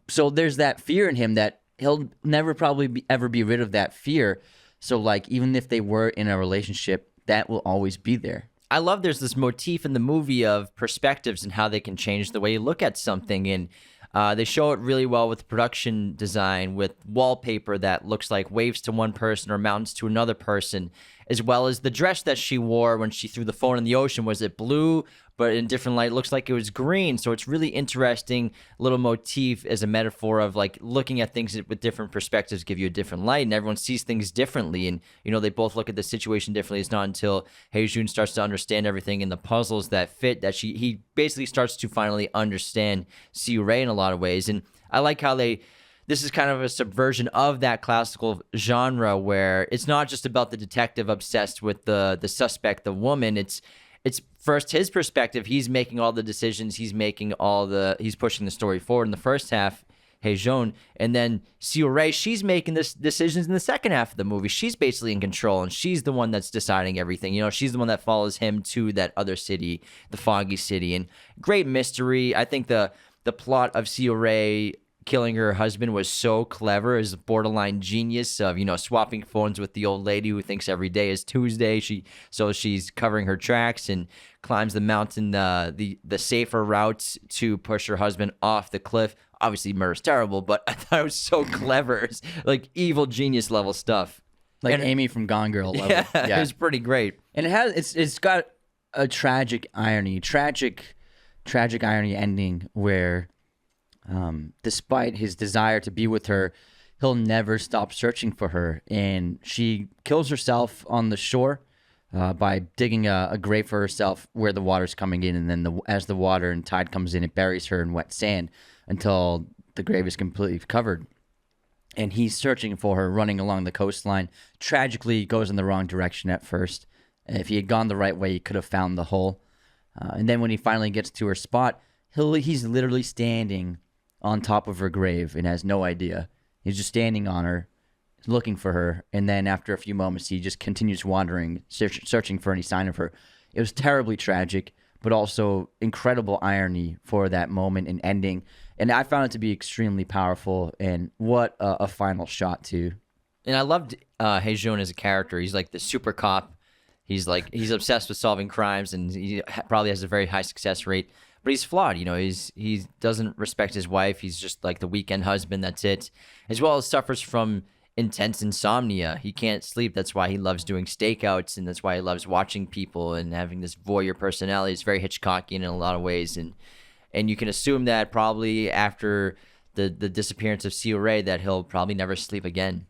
So there's that fear in him that he'll never probably ever be rid of that fear. So, like, even if they were in a relationship, that will always be there. I love there's this motif in the movie of perspectives and how they can change the way you look at something. And they show it really well with production design, with wallpaper that looks like waves to one person or mountains to another person, as well as the dress that she wore when she threw the phone in the ocean. Was it blue? But in different light, it looks like it was green. So it's really interesting little motif as a metaphor of, like, looking at things with different perspectives give you a different light, and everyone sees things differently. And, they both look at the situation differently. It's not until Hae-jun starts to understand everything and the puzzles that fit that he basically starts to finally understand Siu-rae in a lot of ways. And I like how this is kind of a subversion of that classical genre where it's not just about the detective obsessed with the suspect, the woman. It's first his perspective. He's making all the decisions. He's pushing the story forward in the first half, Hae-jun, and then Siu-rae, she's making this decisions in the second half of the movie. She's basically in control, and she's the one that's deciding everything. She's the one that follows him to that other city, the foggy city, and great mystery. I think the plot of Siu-rae killing her husband was so clever, as borderline genius of, swapping phones with the old lady who thinks every day is Tuesday. She's covering her tracks and climbs the mountain, the safer routes to push her husband off the cliff. Obviously, murder's terrible, but I thought it was so clever. It's like evil genius level stuff. Like Amy from Gone Girl level. Yeah, it was pretty great. And it's got a tragic irony ending where, despite his desire to be with her, he'll never stop searching for her. And she kills herself on the shore by digging a grave for herself where the water's coming in. And then as the water and tide comes in, it buries her in wet sand until the grave is completely covered. And he's searching for her, running along the coastline. Tragically, goes in the wrong direction at first. If he had gone the right way, he could have found the hole. And then when he finally gets to her spot, he's literally standing on top of her grave and has no idea. He's just standing on her, looking for her. And then after a few moments, he just continues wandering, searching for any sign of her. It was terribly tragic, but also incredible irony for that moment and ending. And I found it to be extremely powerful. And what a final shot, too. And I loved Hae-jun as a character. He's like the super cop. He's obsessed with solving crimes, and he probably has a very high success rate. But he's flawed, he doesn't respect his wife. He's just like the weekend husband, that's it. As well as suffers from intense insomnia. He can't sleep. That's why he loves doing stakeouts, and that's why he loves watching people and having this voyeur personality. It's very Hitchcockian in a lot of ways. And you can assume that probably after the disappearance of Siu-rae that he'll probably never sleep again.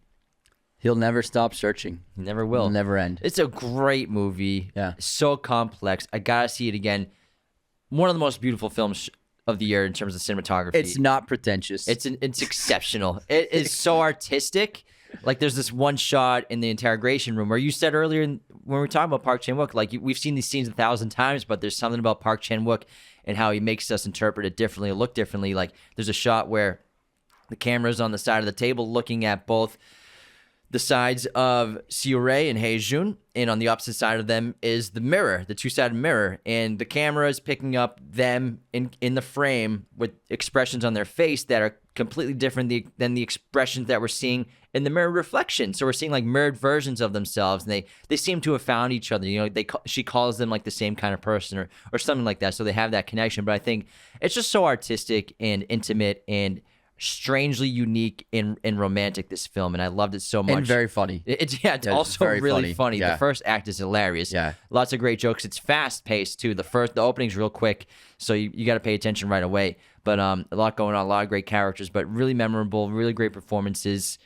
He'll never stop searching. He never will. It'll never end. It's a great movie. Yeah. So complex. I gotta see it again. One of the most beautiful films of the year in terms of cinematography. It's not pretentious. It's exceptional. It is so artistic. Like, there's this one shot in the interrogation room where you said earlier when we were talking about Park Chan-wook, like, we've seen these scenes 1,000 times, but there's something about Park Chan-wook and how he makes us interpret it differently, look differently. Like, there's a shot where the camera's on the side of the table looking at both the sides of Siurei and Heijun, and on the opposite side of them is the mirror, the two-sided mirror, and the camera is picking up them in the frame with expressions on their face that are completely different than the expressions that we're seeing in the mirror reflection. So we're seeing like mirrored versions of themselves, and they seem to have found each other. You know, she calls them like the same kind of person or something like that. So they have that connection. But I think it's just so artistic and intimate and strangely unique and romantic, this film, and I loved it so much. And very funny. It's also really funny. Yeah. The first act is hilarious. Yeah. Lots of great jokes. It's fast paced too. The opening's real quick, so you got to pay attention right away. But a lot going on, a lot of great characters, but really memorable, really great performances.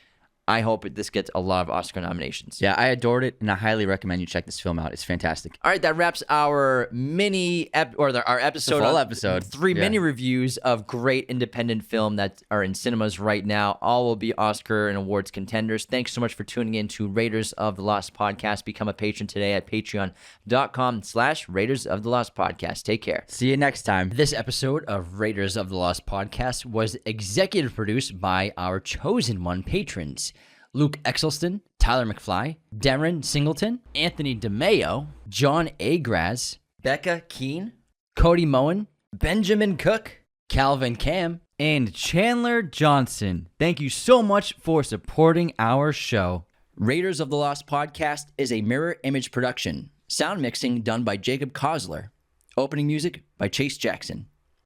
I hope this gets a lot of Oscar nominations. Yeah, I adored it, and I highly recommend you check this film out. It's fantastic. All right, that wraps our our episode, full episode. 3 mini reviews of great independent film that are in cinemas right now. All will be Oscar and awards contenders. Thanks so much for tuning in to Raiders of the Lost Podcast. Become a patron today at patreon.com/Raiders of the Lost Podcast. Take care. See you next time. This episode of Raiders of the Lost Podcast was executive produced by our chosen one patrons: Luke Exelston, Tyler McFly, Darren Singleton, Anthony DeMeo, John Agraz, Becca Keene, Cody Moen, Benjamin Cook, Calvin Cam, and Chandler Johnson. Thank you so much for supporting our show. Raiders of the Lost Podcast is a mirror image production. Sound mixing done by Jacob Kossler. Opening music by Chase Jackson.